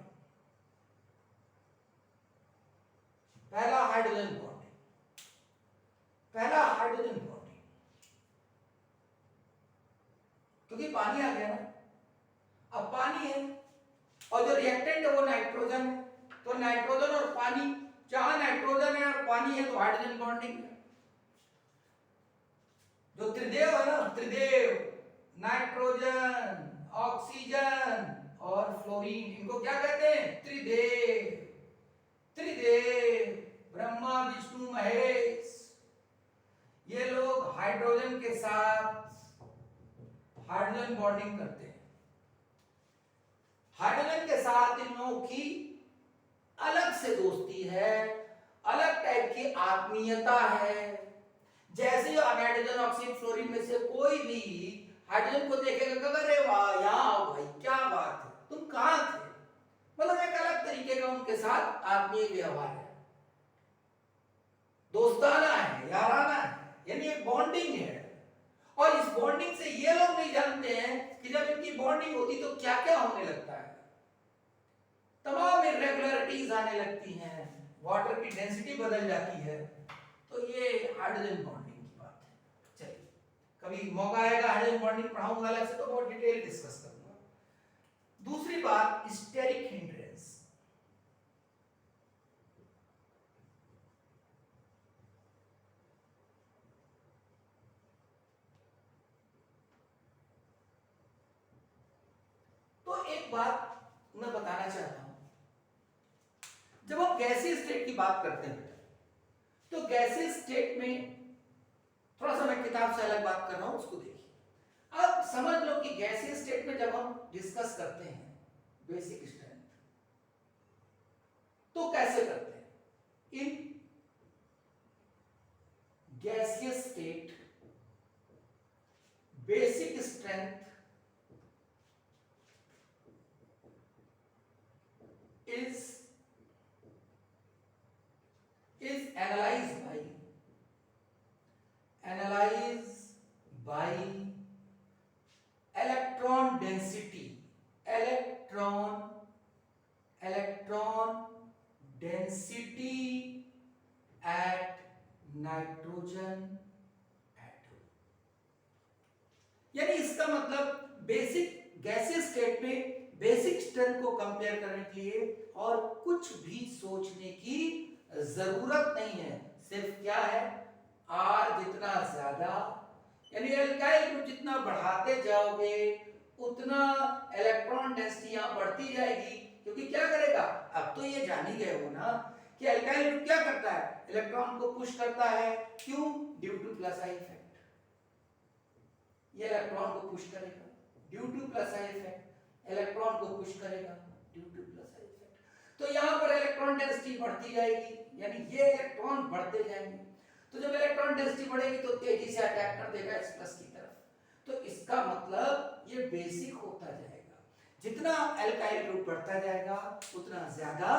पहला हाइड्रोजन बॉन्डिंग, पहला हाइड्रोजन बॉन्डिंग, क्योंकि पानी आ गया ना। अब पानी है और जो रिएक्टेंट है वो नाइट्रोजन है, तो नाइट्रोजन और पानी, जहां नाइट्रोजन है और पानी है तो ऑफ हाइड्रोजन बॉन्डिंग। जो त्रिदेव है ना, त्रिदेव, नाइट्रोजन, ऑक्सीजन और फ्लोरीन, इनको क्या कहते हैं? त्रिदेव। त्रिदेव, ब्रह्मा विष्णु महेश, ये लोग हाइड्रोजन के साथ हाइड्रोजन बॉन्डिंग करते हैं। हाइड्रोजन के साथ इन लोगों की अलग से दोस्ती है, अलग टाइप की आत्मीयता है। जैसे ही नाइट्रोजन, ऑक्सीजन, फ्लोरीन में से कोई भी हाइड्रोजन को देखेगा, अरे वाह, यहाँ आओ भाई, क्या बात है, तुम कहां थे। मतलब एक अलग तरीके का उनके साथ आत्मीय व्यवहार है, दोस्ताना है, याराना है, यानी एक बॉन्डिंग है। और इस बॉन्डिंग से ये लोग नहीं जानते हैं कि जब इनकी बॉन्डिंग होती तो क्या क्या होने लगता है। तमाम इरेगुलरिटीज आने लगती हैं, वाटर की डेंसिटी बदल जाती है। तो ये हाइड्रोजन बॉन्डिंग की बात है। चलिए, कभी मौका आएगा हाइड्रोजन बॉन्डिंग पढ़ाऊंगा अलग से, तो बहुत डिटेल डिस्कस करूंगा। दूसरी बात, स्टेरिक हिंड्रेंस। तो एक बात मैं बताना चाहता हूं, जब हम गैसीय स्टेट की बात करते हैं तो गैसीय स्टेट में, थोड़ा सा मैं किताब से अलग बात कर रहा हूं, उसको देखिए। अब समझ लो कि गैसीय स्टेट में जब हम डिस्कस करते हैं बेसिक स्ट्रेंथ, तो कैसे करते हैं? इन गैसीय state basic strength is analyzed by electron density at nitrogen atom। यानी इसका मतलब बेसिक गैसीय स्टेट में बेसिक स्ट्रेंथ को कंपेयर करने के लिए और कुछ भी सोचने की जरूरत नहीं है। सिर्फ क्या है, R जितना ज्यादा, यानी एल्काइल ग्रुप जितना बढ़ाते जाओगे उतना इलेक्ट्रॉन डेंसिटी यहां बढ़ती जाएगी। क्योंकि क्या करेगा, अब तो ये जान ही गए हो ना कि एल्काइल ग्रुप क्या करता है, इलेक्ट्रॉन को पुश करता है। क्यों? Due to plus I effect. ये इलेक्ट्रॉन को पुश करेगा due to plus I effect, electron को पुश करेगा due to plus I effect. तो यहां पर इलेक्ट्रॉन डेंसिटी बढ़ती जाएगी, यानी ये इलेक्ट्रॉन बढ़ते जाएंगे। तो जब इलेक्ट्रॉन डेंसिटी बढ़ेगी तो तेजी से अटैक कर देगा इस प्लस की तरफ। तो इसका मतलब ये बेसिक होता जाएगा, जितना एल्काइल ग्रुप बढ़ता जाएगा उतना ज्यादा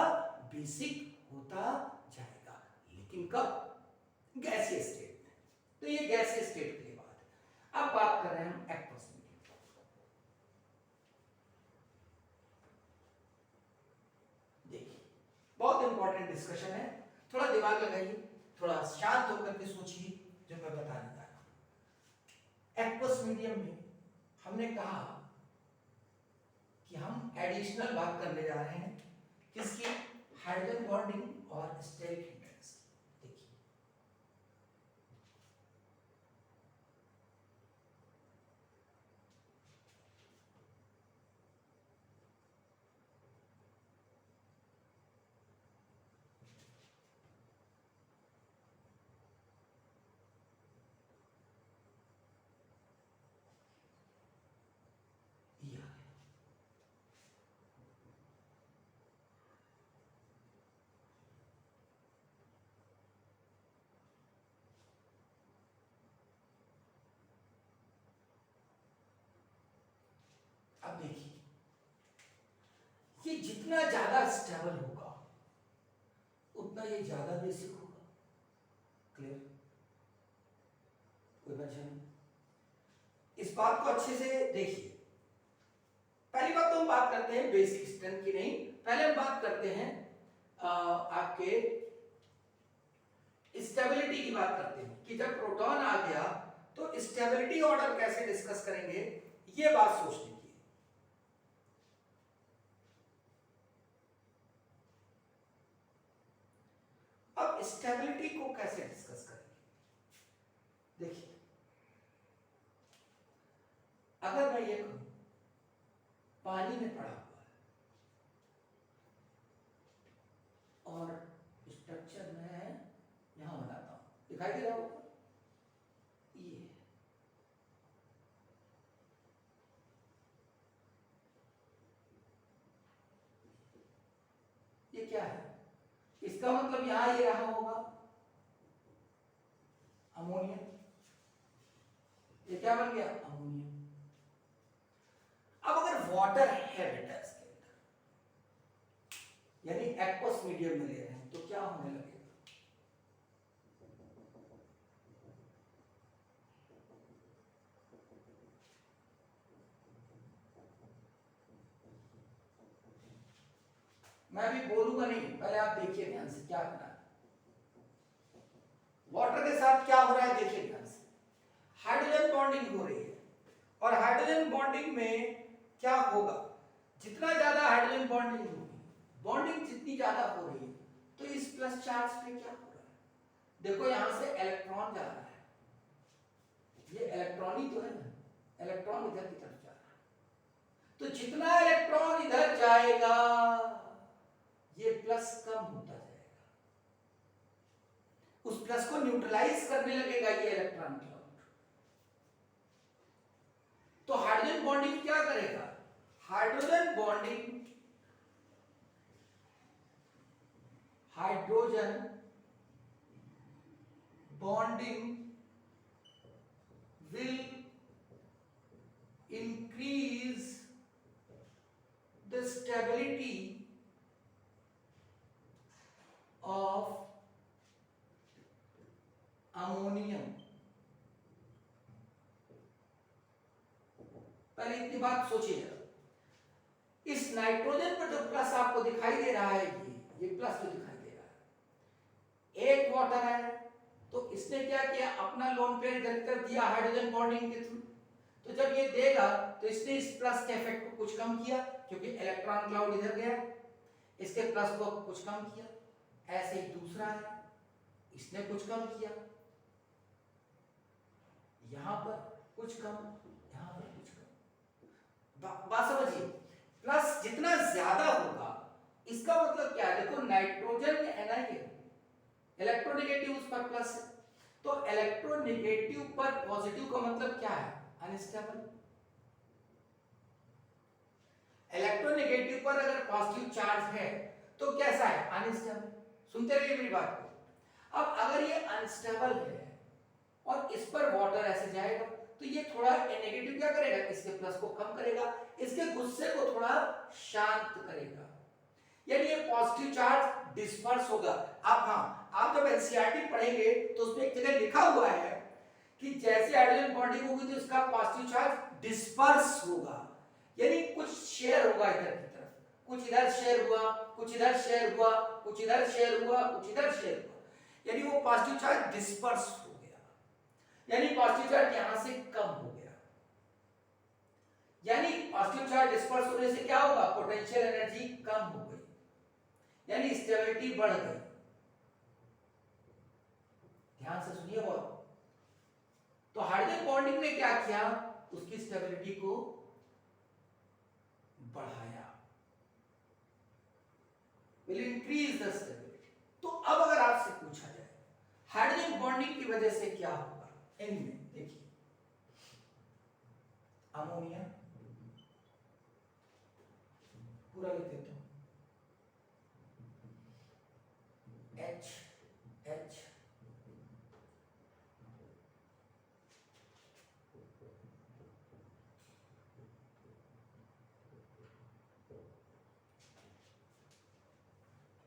बेसिक होता जाएगा। लेकिन कब? गैसीय स्टेट में। तो ये गैसीय स्टेट के लिए बात है। अब बात कर रहे हैं हम एक्वस मीडियम। देखिए, बहुत इंपॉर्टेंट डिस्कशन है, थोड़ा दिमाग लगाइए, थोड़ा शांत होकर के सोचिए जो मैं बताने जा रहा हूं। एक्वस मीडियम में हमने कहा कि हम एडिशनल बात करने जा रहे हैं किसकी? हाइड्रोजन बॉन्डिंग और स्टेरिक हिंड्रेंस। देखिए, अब देखिए, ये जितना ज्यादा स्टेबल होगा उतना ये ज्यादा बेसिक होगा। क्लियर? कोई परेशानी? इस बात को अच्छे से देखिए। पहली बात तो हम बात करते हैं बेसिक स्ट्रेंथ की, नहीं, पहले हम बात करते हैं आपके स्टेबिलिटी की बात करते हैं कि जब प्रोटॉन आ गया तो स्टेबिलिटी ऑर्डर कैसे डिस्कस करेंगे, ये बात सोचने की। अब स्टेबिलिटी को कैसे डिस्कस करेंगे? देखिए, अगर मैं ये कहूं पानी में पड़ा हुआ है और स्ट्रक्चर में यहां बनाता हूं, दिखाई दे रहा होगा ये क्या है? इसका मतलब यहां ये रहा होगा अमोनिया। ये क्या बन गया? अमोनिया। अब अगर वाटर है बेटा इसके अंदर, यानी एक्वस मीडियम में ले रहे हैं, तो क्या होने लगेगा? मैं अभी बोलूंगा नहीं, पहले आप देखिए ध्यान से क्या करना है। वाटर के साथ क्या हो रहा है देखिए ध्यान से। हाइड्रोजन बॉन्डिंग हो रही है, और हाइड्रोजन बॉन्डिंग में क्या होगा? जितना ज्यादा हाइड्रोजन बॉन्डिंग होगी, बॉन्डिंग जितनी ज्यादा हो रही है, तो इस प्लस चार्ज पे क्या हो रहा है? देखो यहां से इलेक्ट्रॉन जा रहा है, ये इलेक्ट्रॉन ही तो है ना, इलेक्ट्रॉन इधर की तरफ जा रहा है, तो जितना इलेक्ट्रॉन इधर जाएगा ये प्लस कम होता जाएगा, उस प्लस को न्यूट्रलाइज करने लगेगा ये इलेक्ट्रॉन क्लाउड। तो हाइड्रोजन बॉन्डिंग क्या करेगा? Hydrogen bonding will increase the stability of ammonium। पहले इतनी बात सोचिए, इस नाइट्रोजन पर जो प्लस आपको दिखाई दे रहा है, ये प्लस जो दिखाई दे रहा है, एक वाटर है, तो इसने क्या किया? अपना लोन पेयर इधर कर दिया हाइड्रोजन बॉन्डिंग के थ्रू। तो जब ये देगा तो इसने इस प्लस के इफेक्ट को कुछ कम किया, क्योंकि इलेक्ट्रॉन क्लाउड इधर गया, इसके प्लस को कुछ कम किया। ऐसे ही दूसरा है, इसने कुछ कम किया, यहां पर कुछ कम, यहां पर कुछ कम। बात समझिए, प्लस जितना ज्यादा होगा, इसका मतलब क्या है? देखो नाइट्रोजन में Ni है, इलेक्ट्रोनेगेटिव उस पर प्लस है, तो इलेक्ट्रोनेगेटिव पर पॉजिटिव का मतलब क्या है? अनस्टेबल। इलेक्ट्रोनेगेटिव पर अगर पॉजिटिव चार्ज है तो कैसा है? अनस्टेबल। सुनते रहिए मेरी बात को। अब अगर ये अनस्टेबल है और इस पर वाटर ऐसे जाएगा, तो ये थोड़ा नेगेटिव क्या करेगा? इसके प्लस को कम करेगा, इसके गुस्से को थोड़ा शांत करेगा, यानी ये पॉजिटिव चार्ज डिस्पर्स होगा। आप जब एनसीईआरटी पढ़ेंगे तो उसमें एक जगह लिखा हुआ है कि जैसे हाइड्रोजन बॉन्डिंग होगी तो इसका पॉजिटिव चार्ज डिस्पर्स होगा, यानी कुछ शेयर होगा इधर की तरफ, कुछ इधर शेयर हुआ, कुछ इधर शेयर हुआ, कुछ इधर शेयर हुआ, कुछ इधर शेयर हुआ, यानी वो पॉजिटिव चार्ज डिस्पर्स हो गया, यानी पॉजिटिव चार्ज यहां से कम हो गया। यानी पॉजिटिव चार्ज डिस्पर्स होने से क्या होगा? पोटेंशियल एनर्जी कम हो गई, यानी स्टेबिलिटी बढ़ गई। ध्यान से सुनिए बहुत। तो हाइड्रोजन बॉन्डिंग ने क्या किया? उसकी स्टेबिलिटी को बढ़ाया, विल इंक्रीज द स्टेबिलिटी। तो अब अगर आपसे पूछा जाए हाइड्रोजन बॉन्डिंग की वजह से क्या होगा इनमें, देखिए अमोनिया, पूरा लिख देता हूं, H H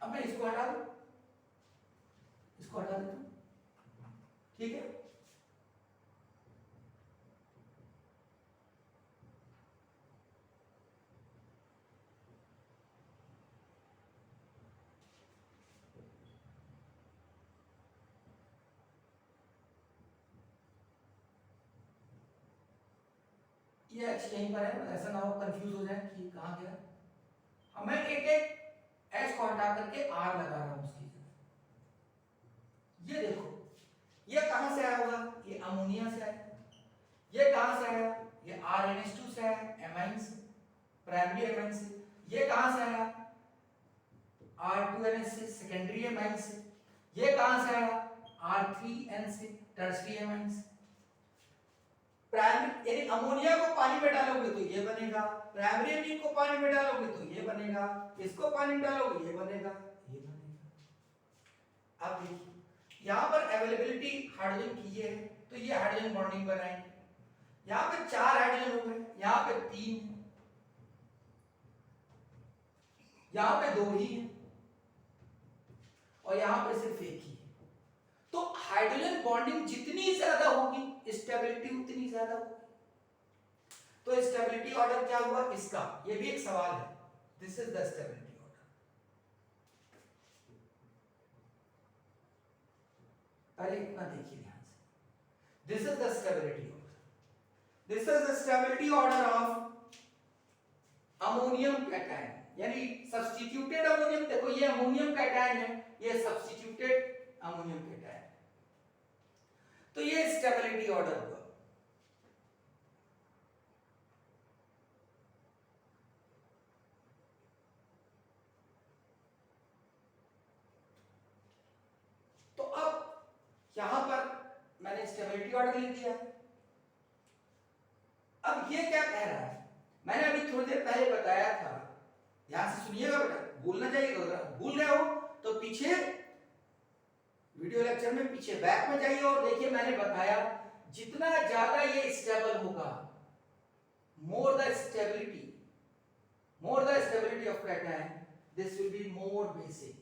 अब मैं इसको हटा दूं, इसको हटा देता हूं, ठीक है। ये H यहीं पर है, ऐसा ना हो कंफ्यूज हो जाए कि कहां गया। अब मैं एक एक H को हटा करके R लगा रहा हूं उसकी जगह, ये देखो, ये कहां से आया होगा? ये अमोनिया से आया। ये कहां से आया? ये RNH2 से आया, एमाइन से, प्राइमरी एमाइन से। ये कहां से आया? R2NH से, सेकेंडरी एमाइन से। ये कहां से आया? R3N से, टर्शियरी एमाइन से। प्राइमरी यानी अमोनिया को पानी में डालोगे तो ये बनेगा, प्राइमरी एमाइन को पानी में डालोगे तो ये बनेगा, इसको पानी में डालोगे ये बनेगा, ये बनेगा। अब देखिए यहां पर अवेलेबिलिटी हाइड्रोजन की ये है तो ये हाइड्रोजन बॉन्डिंग बनाएंगे। यहां पे 4 हाइड्रोजन हो गए, यहां पे 3 है, यहां पे 2 ही है और यहां पे सिर्फ 1 ही है। तो हाइड्रोजन बॉन्डिंग जितनी ज्यादा होगी स्टेबिलिटी उतनी ज्यादा होगी। तो स्टेबिलिटी ऑर्डर क्या हुआ इसका? ये भी एक सवाल है। This is the stability order. पहले इतना देखिए ध्यान से। This is the stability order. This is the stability order of ammonium cation, यानी सब्स्टिट्यूटेड अमोनियम। देखो ये अमोनियम कैटायन है, ये सब्स्टिट्यूटेड अमोनियम कैटायन। तो ये स्टेबिलिटी ऑर्डर हुआ। तो अब यहां पर मैंने स्टेबिलिटी ऑर्डर लिख दिया। अब ये क्या कह रहा है? मैंने अभी थोड़ी देर पहले बताया था, ध्यान से सुनिएगा बेटा, भूलना चाहिए। भूल गए हो तो पीछे वीडियो लेक्चर में पीछे बैक में जाइए और देखिए मैंने बताया जितना ज्यादा ये स्टेबल होगा, more the stability of cation, this will be more basic.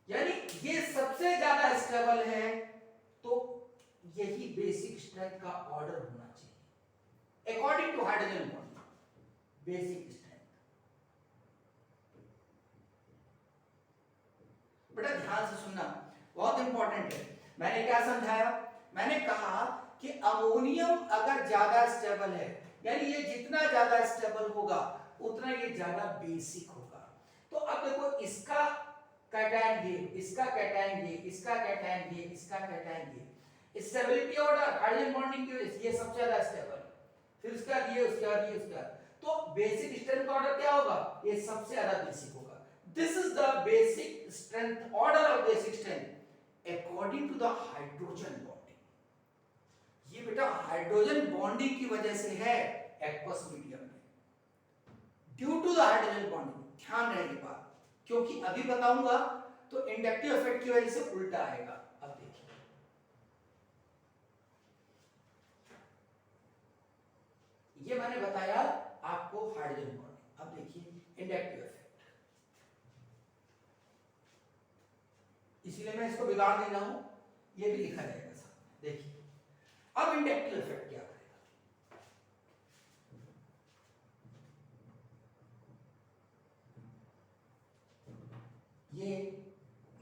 यानी ये सबसे ज्यादा स्टेबल है तो यही बेसिक स्ट्रेंथ का ऑर्डर होना चाहिए according to hydrogen bond. Basic strength बेटा ध्यान से सुनना, बहुत इंपॉर्टेंट है। मैंने क्या समझाया? मैंने कहा कि अमोनियम अगर ज्यादा स्टेबल है, यानी ये जितना ज्यादा स्टेबल होगा उतना ये ज्यादा बेसिक होगा। तो अब देखो इसका कैटायन ये, इसका कैटायन ये, इसका कैटायन ये, इसका कैटायन ये। स्टेबिलिटी ऑर्डर हाइड्रोजन बॉन्डिंग की वजह से ये सबसे ज्यादा स्टेबल, फिर उसका ये, उसके बाद ये, उसका। तो बेसिक स्ट्रेंथ ऑर्डर क्या होगा? ये सबसे ज्यादा बेसिक होगा। This is the basic strength order of basic strength according to the hydrogen bonding. ये बेटा हाइड्रोजन बॉन्डिंग की वजह से है एक्वस मीडियम में, due to the hydrogen bonding. ध्यान रहे ये बात, क्योंकि अभी बताऊंगा तो इंडक्टिव इफेक्ट की वजह से उल्टा आएगा। अब देखिए ये मैंने बताया आपको हाइड्रोजन बॉन्डिंग। अब देखिए इंडक्टिव इफेक्ट, इसलिए मैं इसको बिगाड़ नहीं रहा हूं, ये भी लिखा जाएगा सामने। देखिए अब इंडक्टिव इफेक्ट क्या करेगा? ये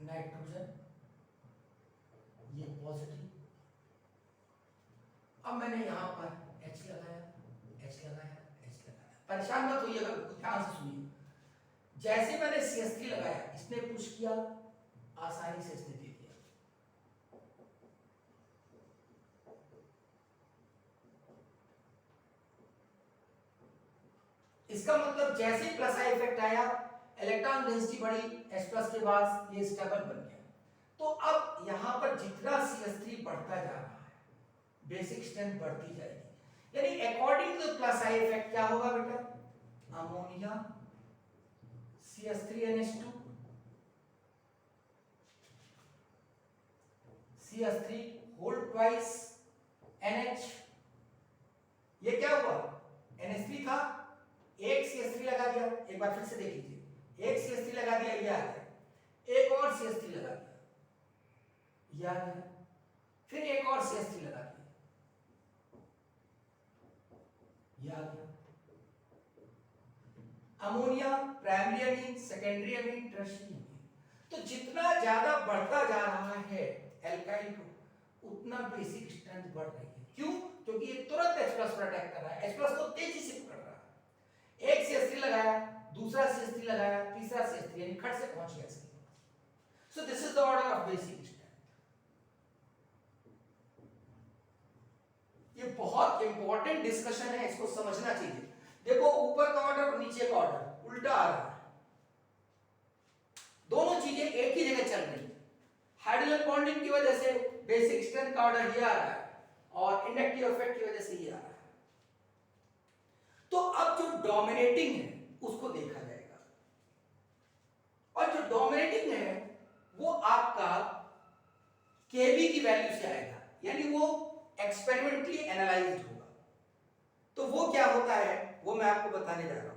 नाइट्रोजन, ये पॉजिटिव। अब मैंने यहां पर H लगाया, H लगाया, H लगाया। परेशान मत होइएगा, ध्यान से सुनिए। जैसे मैंने CH3 लगाया, इसने पुश किया, आसानी से इसने दे दिया। इसका मतलब जैसे ही प्लस आई इफेक्ट आया, इलेक्ट्रॉन डेंसिटी बढ़ी, H+ के बाद ये स्टेबल बन गया। तो अब यहां पर जितना CH3 बढ़ता जा रहा है, बेसिक स्ट्रेंथ बढ़ती जाएगी। यानी according to plus I effect क्या होगा बेटा? Ammonia CH3NH2, CH3 whole twice NH। ये क्या हुआ? NH3 था, एक CH3 लगा दिया। एक बार फिर से देख लीजिए, एक CH3 लगा दिया, ये आ गया। एक और CH3 लगा दिया, ये आ गया। फिर एक और CH3 लगा दिया, ये आ गया। Ammonia primary amine, secondary amine, tertiary amine. तो जितना ज्यादा बढ़ता जा रहा है एल्काइल ग्रुप, उतना बेसिक स्ट्रेंथ बढ़ रही है। क्यों? क्योंकि ये तुरंत H+ पर अटैक कर रहा है, H+ को तेजी से पकड़ रहा है। एक CH3 लगाया, दूसरा CH3 लगाया, तीसरा CH3, यानी खट से पहुंच गया इसके पास। So this is the order of basic strength. ये बहुत इंपॉर्टेंट डिस्कशन है, इसको समझना चाहिए। देखो ऊपर का ऑर्डर और नीचे का ऑर्डर उल्टा आ रहा है, दोनों चीजें एक ही जगह चल रही है। हाइड्रोजन बॉन्डिंग की वजह से बेसिक स्ट्रेंथ का ऑर्डर ये आ रहा है और इंडक्टिव इफेक्ट की वजह से ये आ रहा है। तो अब जो डोमिनेटिंग है उसको देखा जाएगा, और जो डोमिनेटिंग है वो आपका केबी की वैल्यू से आएगा, यानी वो एक्सपेरिमेंटली एनालाइज्ड होगा। तो वो क्या होता है वो मैं आपको बताने जा रहा हूं।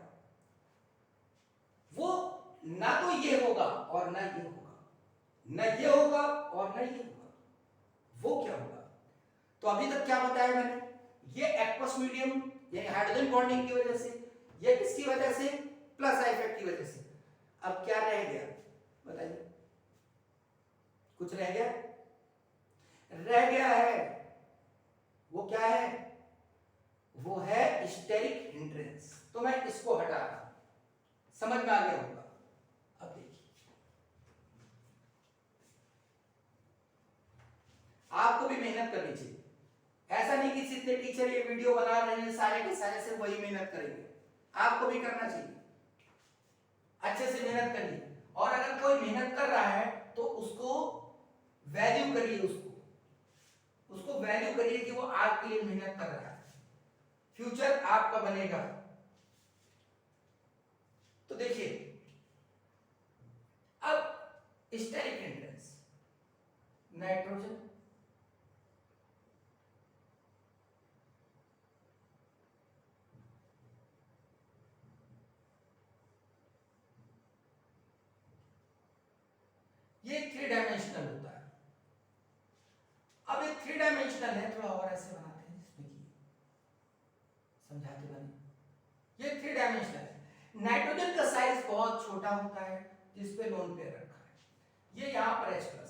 वो ना तो ये होगा और ना ये होगा, ना ये होगा और ना ये होगा। वो क्या होगा? तो अभी तक क्या बताया मैंने, ये एक्वस मीडियम यानी हाइड्रोजन बॉन्डिंग की वजह से, ये किसकी वजह से, प्लस आई इफेक्ट की वजह से। अब क्या रह गया बताइए, कुछ रह गया? रह गया है, वो क्या है? वो है स्टेरिक हिंड्रेंस। तो मैं इसको हटा रहा हूं, समझ में आ गया होगा। अब देखिए, आपको भी मेहनत करनी चाहिए। ऐसा नहीं कि जितने टीचर ये वीडियो बना रहे हैं सारे के सारे से वही मेहनत करेंगे, आपको भी करना चाहिए, अच्छे से मेहनत करिए। और अगर कोई मेहनत कर रहा है तो उसको वैल्यू करिए, उसको वैल्यू करिए कि वो आपके लिए मेहनत कर रहा है, फ्यूचर आपका बनेगा। तो देखिए, अब स्टेरिक हिंड्रेंस, नाइट्रोजन, ये 3 डायमेंशनल होता है। अब ये 3 डायमेंशनल है, थोड़ा और ऐसे बनाते हैं जिसमें कि समझाते बने। ये 3 डायमेंशनल है। नाइट्रोजन का साइज बहुत छोटा होता है, जिस पे लोन पेयर रखा है, ये यहां पर H+ है।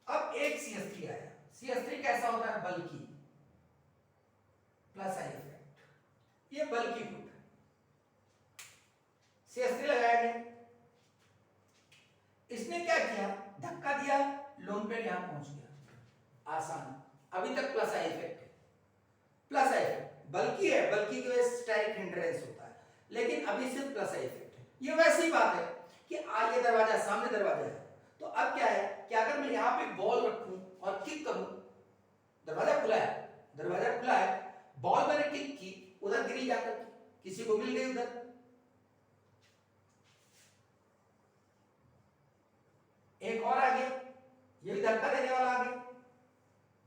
अब एक CH3 आया, CH3 कैसा होता है? बल्कि, प्लस आई इफेक्ट, ये बल्कि ग्रुप है। CH3 लगाया गया, इसने क्या किया? धक्का दिया, लोन पेयर यहां पहुंच गया, आसान। अभी तक प्लस आई इफेक्ट है, प्लस आई इफेक्ट बल्कि है, बल्कि की वजह से स्टेरिक हिंड्रेंस होता है, लेकिन अभी सिर्फ प्लस आई इफेक्ट है। ये वैसी बात है कि आगे दरवाजा, सामने दरवाजा है, तो अब क्या है कि अगर मैं यहां पे बॉल रखूं और किक करूं, दरवाजा खुला है, दरवाजा खुला है, बॉल मैंने किक की, उधर गिरी जाकर किसी को मिल गई उधर, एक और आ गया, ये भी धक्का देने वाला आ गया,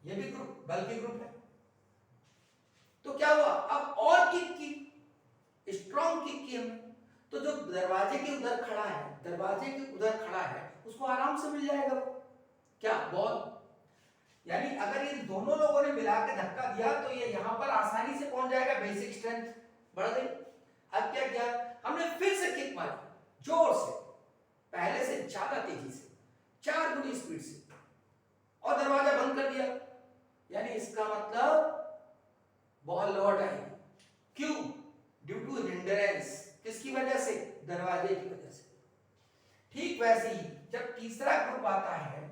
ये भी ग्रुप, बल्कि ग्रुप है। तो क्या हुआ? अब और किक की, स्ट्रॉन्ग किक की हमने, तो जो दरवाजे के उधर खड़ा है, दरवाजे के उधर खड़ा है, उसको आराम से मिल जाएगा क्या? बॉल। यानी अगर इन दोनों लोगों ने मिला के धक्का दिया तो ये यहां पर आसानी से पहुंच जाएगा, बेसिक स्ट्रेंथ बढ़ गई। अब क्या किया हमने? फिर से किक मारी जोर से, पहले से ज्यादा तेजी से, 4 गुनी स्पीड से, और दरवाजा बंद कर दिया। यानी इसका मतलब बॉल लौट आई। क्यों? Due to hindrance. किसकी वजह से? दरवाजे की वजह से। ठीक वैसे ही जब तीसरा ग्रुप आता है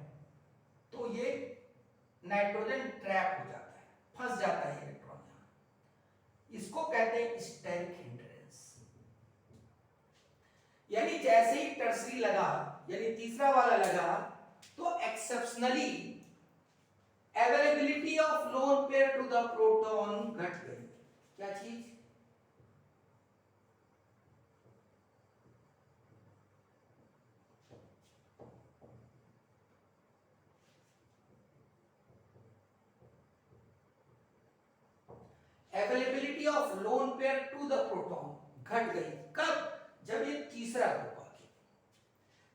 तो ये नाइट्रोजन ट्रैप हो जाता है, फंस जाता है इलेक्ट्रॉन यहां, इसको कहते हैं स्टेरिक हिंड्रेंस। यानी जैसे ही टर्सरी लगा, यानी तीसरा वाला लगा, तो exceptionally availability of lone pair to the proton घट गई। क्या चीज? Availability of lone pair to the proton घट गई। कब? जब ये तीसरा ग्रुप आ गया,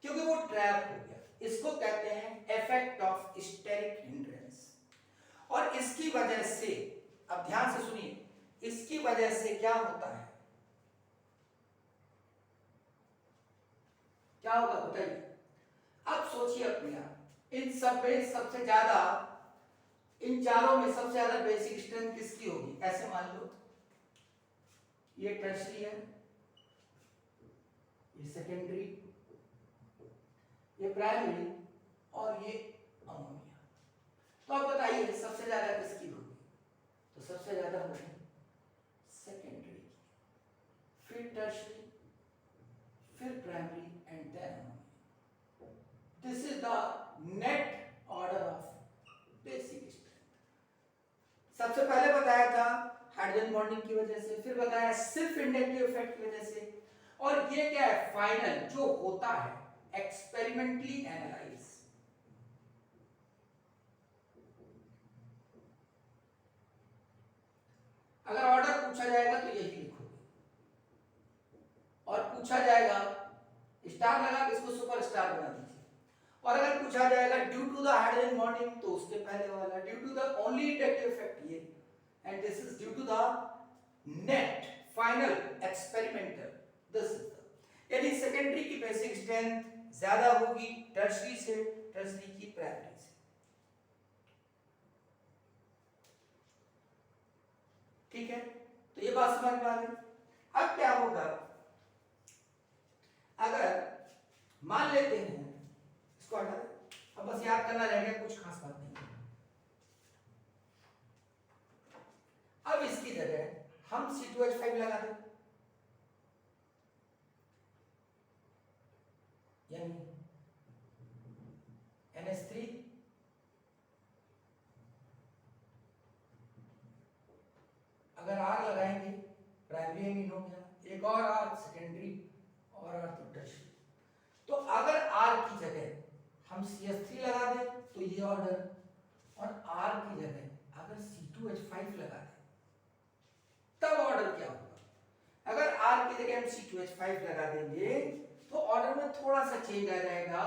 क्योंकि वो ट्रैप हो गया। इसको कहते हैं इफेक्ट ऑफ स्टेरिक हिंड्रेंस। और इसकी वजह से, अब ध्यान से सुनिए, इसकी वजह से क्या होता है? क्या होगा बताइए? अब सोचिए अपने आप, इन सब में सबसे ज्यादा, इन चारों में सबसे ज्यादा बेसिक स्ट्रेंथ किसकी होगी? ऐसे मान लो ये टर्सरी है, ये सेकेंडरी, ये प्राइमरी और ये अमोनिया। तो अब बताइए सबसे ज्यादा किसकी होगी? तो सबसे ज्यादा होगी सेकेंडरी की, फिर टर्शियरी, फिर primary and then ammonia. This is the net order of basic strength. सबसे पहले बताया था हाइड्रोजन बॉन्डिंग की वजह से, फिर बताया सिर्फ इंडक्टिव इफेक्ट की वजह से, और ये क्या है फाइनल जो होता है एक्सपेरिमेंटली एनालाइज। अगर ऑर्डर पूछा जाएगा तो यही लिखोगे, और पूछा जाएगा स्टार लगा के इसको सुपर स्टार बना दीजिए, और अगर पूछा जाएगा due to the hydrogen bonding तो उसके पहले वाला due to the only inductive effect ये, and this is due to the net final experimental. This is the, यानी सेकेंडरी की बेसिक स्ट्रेंथ ज्यादा होगी टर्शियरी से, टर्शियरी की प्राइमरी से। ठीक है, तो ये बात समझ में आ गई। अब क्या होगा, अगर मान लेते हैं इसको हटा दें, अब बस याद करना रह गया, कुछ खास बात नहीं। अब इसकी जगह हम C2H5 लगा दें, यानी NH3 अगर R लगाएंगे प्राइमरी एमीन हो गया, एक और R सेकेंडरी और R तो टर्शियरी। तो अगर R की जगह हम CH3 लगा दें तो ये ऑर्डर, और R की जगह अगर C2H5 लगा दें तब ऑर्डर क्या होगा? अगर R की जगह हम C2H5 लगा देंगे तो ऑर्डर में थोड़ा सा चेंज आ जाएगा,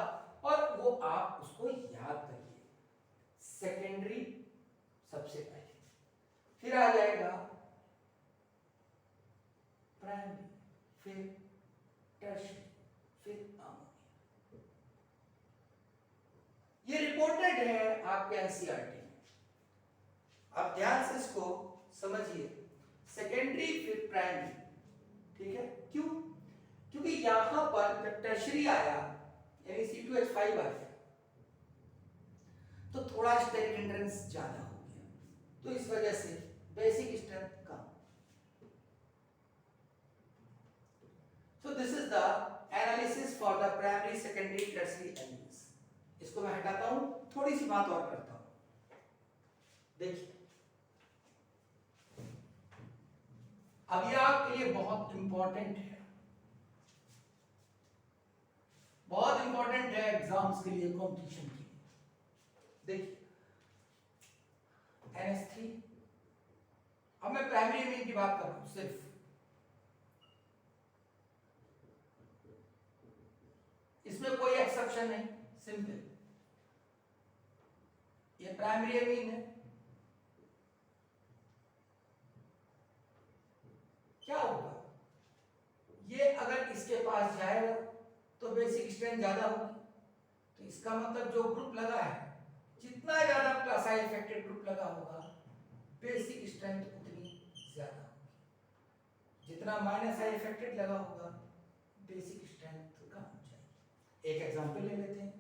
और वो आप उसको याद करिए। सेकेंडरी सबसे पहले, फिर आ जाएगा प्राइमरी, फिर टर्शियरी, फिर अमोनिया। ये रिपोर्टेड है आपके एनसीईआरटी में, आप ध्यान से इसको समझिए। सेकेंडरी फिर प्राइमरी, ठीक है, क्यों? क्योंकि यहां पर जब टर्शियरी आया यानी C2H5 आ गया तो थोड़ा स्टेरिक हिंड्रेंस ज्यादा हो गया, तो इस वजह से basic strength come. So this is the analysis for the primary, secondary, tertiary elements. इसको मैं हटाता हूं, थोड़ी सी बात और करता हूं। देखिए अब ये आपके लिए बहुत इंपॉर्टेंट है, बहुत इंपॉर्टेंट है एग्जाम्स के लिए, कंपटीशन के लिए। देखिए NH3, अब मैं प्राइमरी एमीन की बात कर रहा हूं सिर्फ, इसमें कोई एक्सेप्शन नहीं, सिंपल। ये प्राइमरी एमीन है, क्या होगा? ये अगर इसके पास जाएगा तो बेसिक स्ट्रेंथ ज्यादा होगी, तो इसका मतलब जो ग्रुप लगा है, जितना ज्यादा प्लस आई इफेक्टेड ग्रुप लगा होगा बेसिक स्ट्रेंथ उतनी ज्यादा होगी, जितना माइनस आई इफेक्टेड लगा होगा बेसिक स्ट्रेंथ कम हो जाएगी। एक एग्जांपल ले लेते हैं।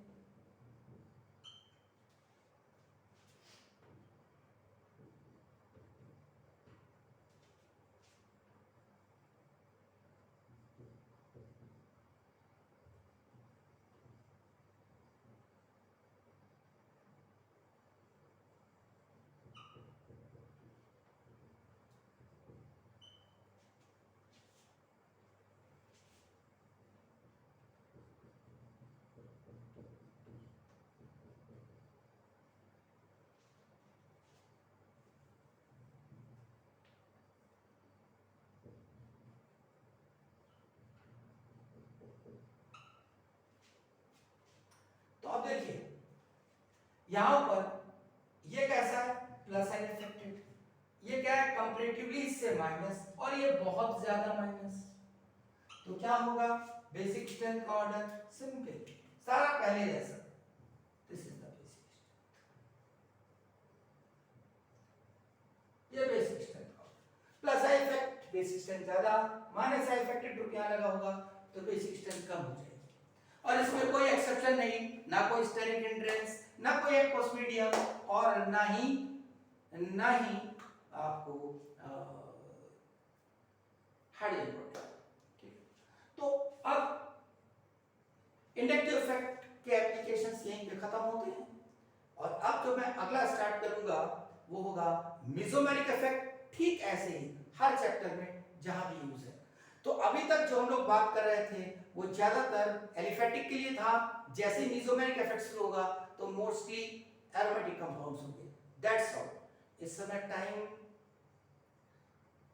तो अब देखिए यहां पर ये कैसा है, प्लस आई इफेक्टेड, ये क्या है कंपैरेटिवली इससे माइनस, और ये बहुत ज्यादा माइनस, तो क्या होगा? बेसिक स्ट्रेंथ का ऑर्डर सिंपल, सारा पहले जैसा। This is the basic strength, ये बेसिक स्ट्रेंथ का plus I effect, basic strength ज्यादा, माइनस आई इफेक्टेड ग्रुप यहां लगा होगा, तो बेसिक स्ट्रेंथ कम हो जाएगी। और इसमें कोई एक्सेप्शन नहीं, ना कोई स्टेरिक हिंड्रेंस, ना कोई एक्वस मीडियम, और ना ही आपको हाइड्रोजन प्रोटीन। तो अब इंडक्टिव इफेक्ट के एप्लीकेशंस यहीं पे खत्म होते हैं, और अब जो मैं अगला स्टार्ट करूंगा वो होगा मेसोमेरिक इफेक्ट, ठीक ऐसे ही हर चैप्टर में जहां भी यूज है। तो अभी तक जो हम लोग बात कर रहे थे वो ज्यादातर एलिफेटिक के लिए था, जैसे मेसोमेरिक इफेक्ट शुरू होगा तो मोस्टली एरोमेटिक कंपाउंड्स होंगे। That's all. इस समय टाइम,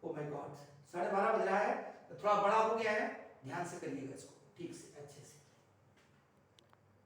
ओ माय गॉड, 12:30 बज रहा है, तो थोड़ा बड़ा हो गया है, ध्यान से करिएगा इसको ठीक से, अच्छे से।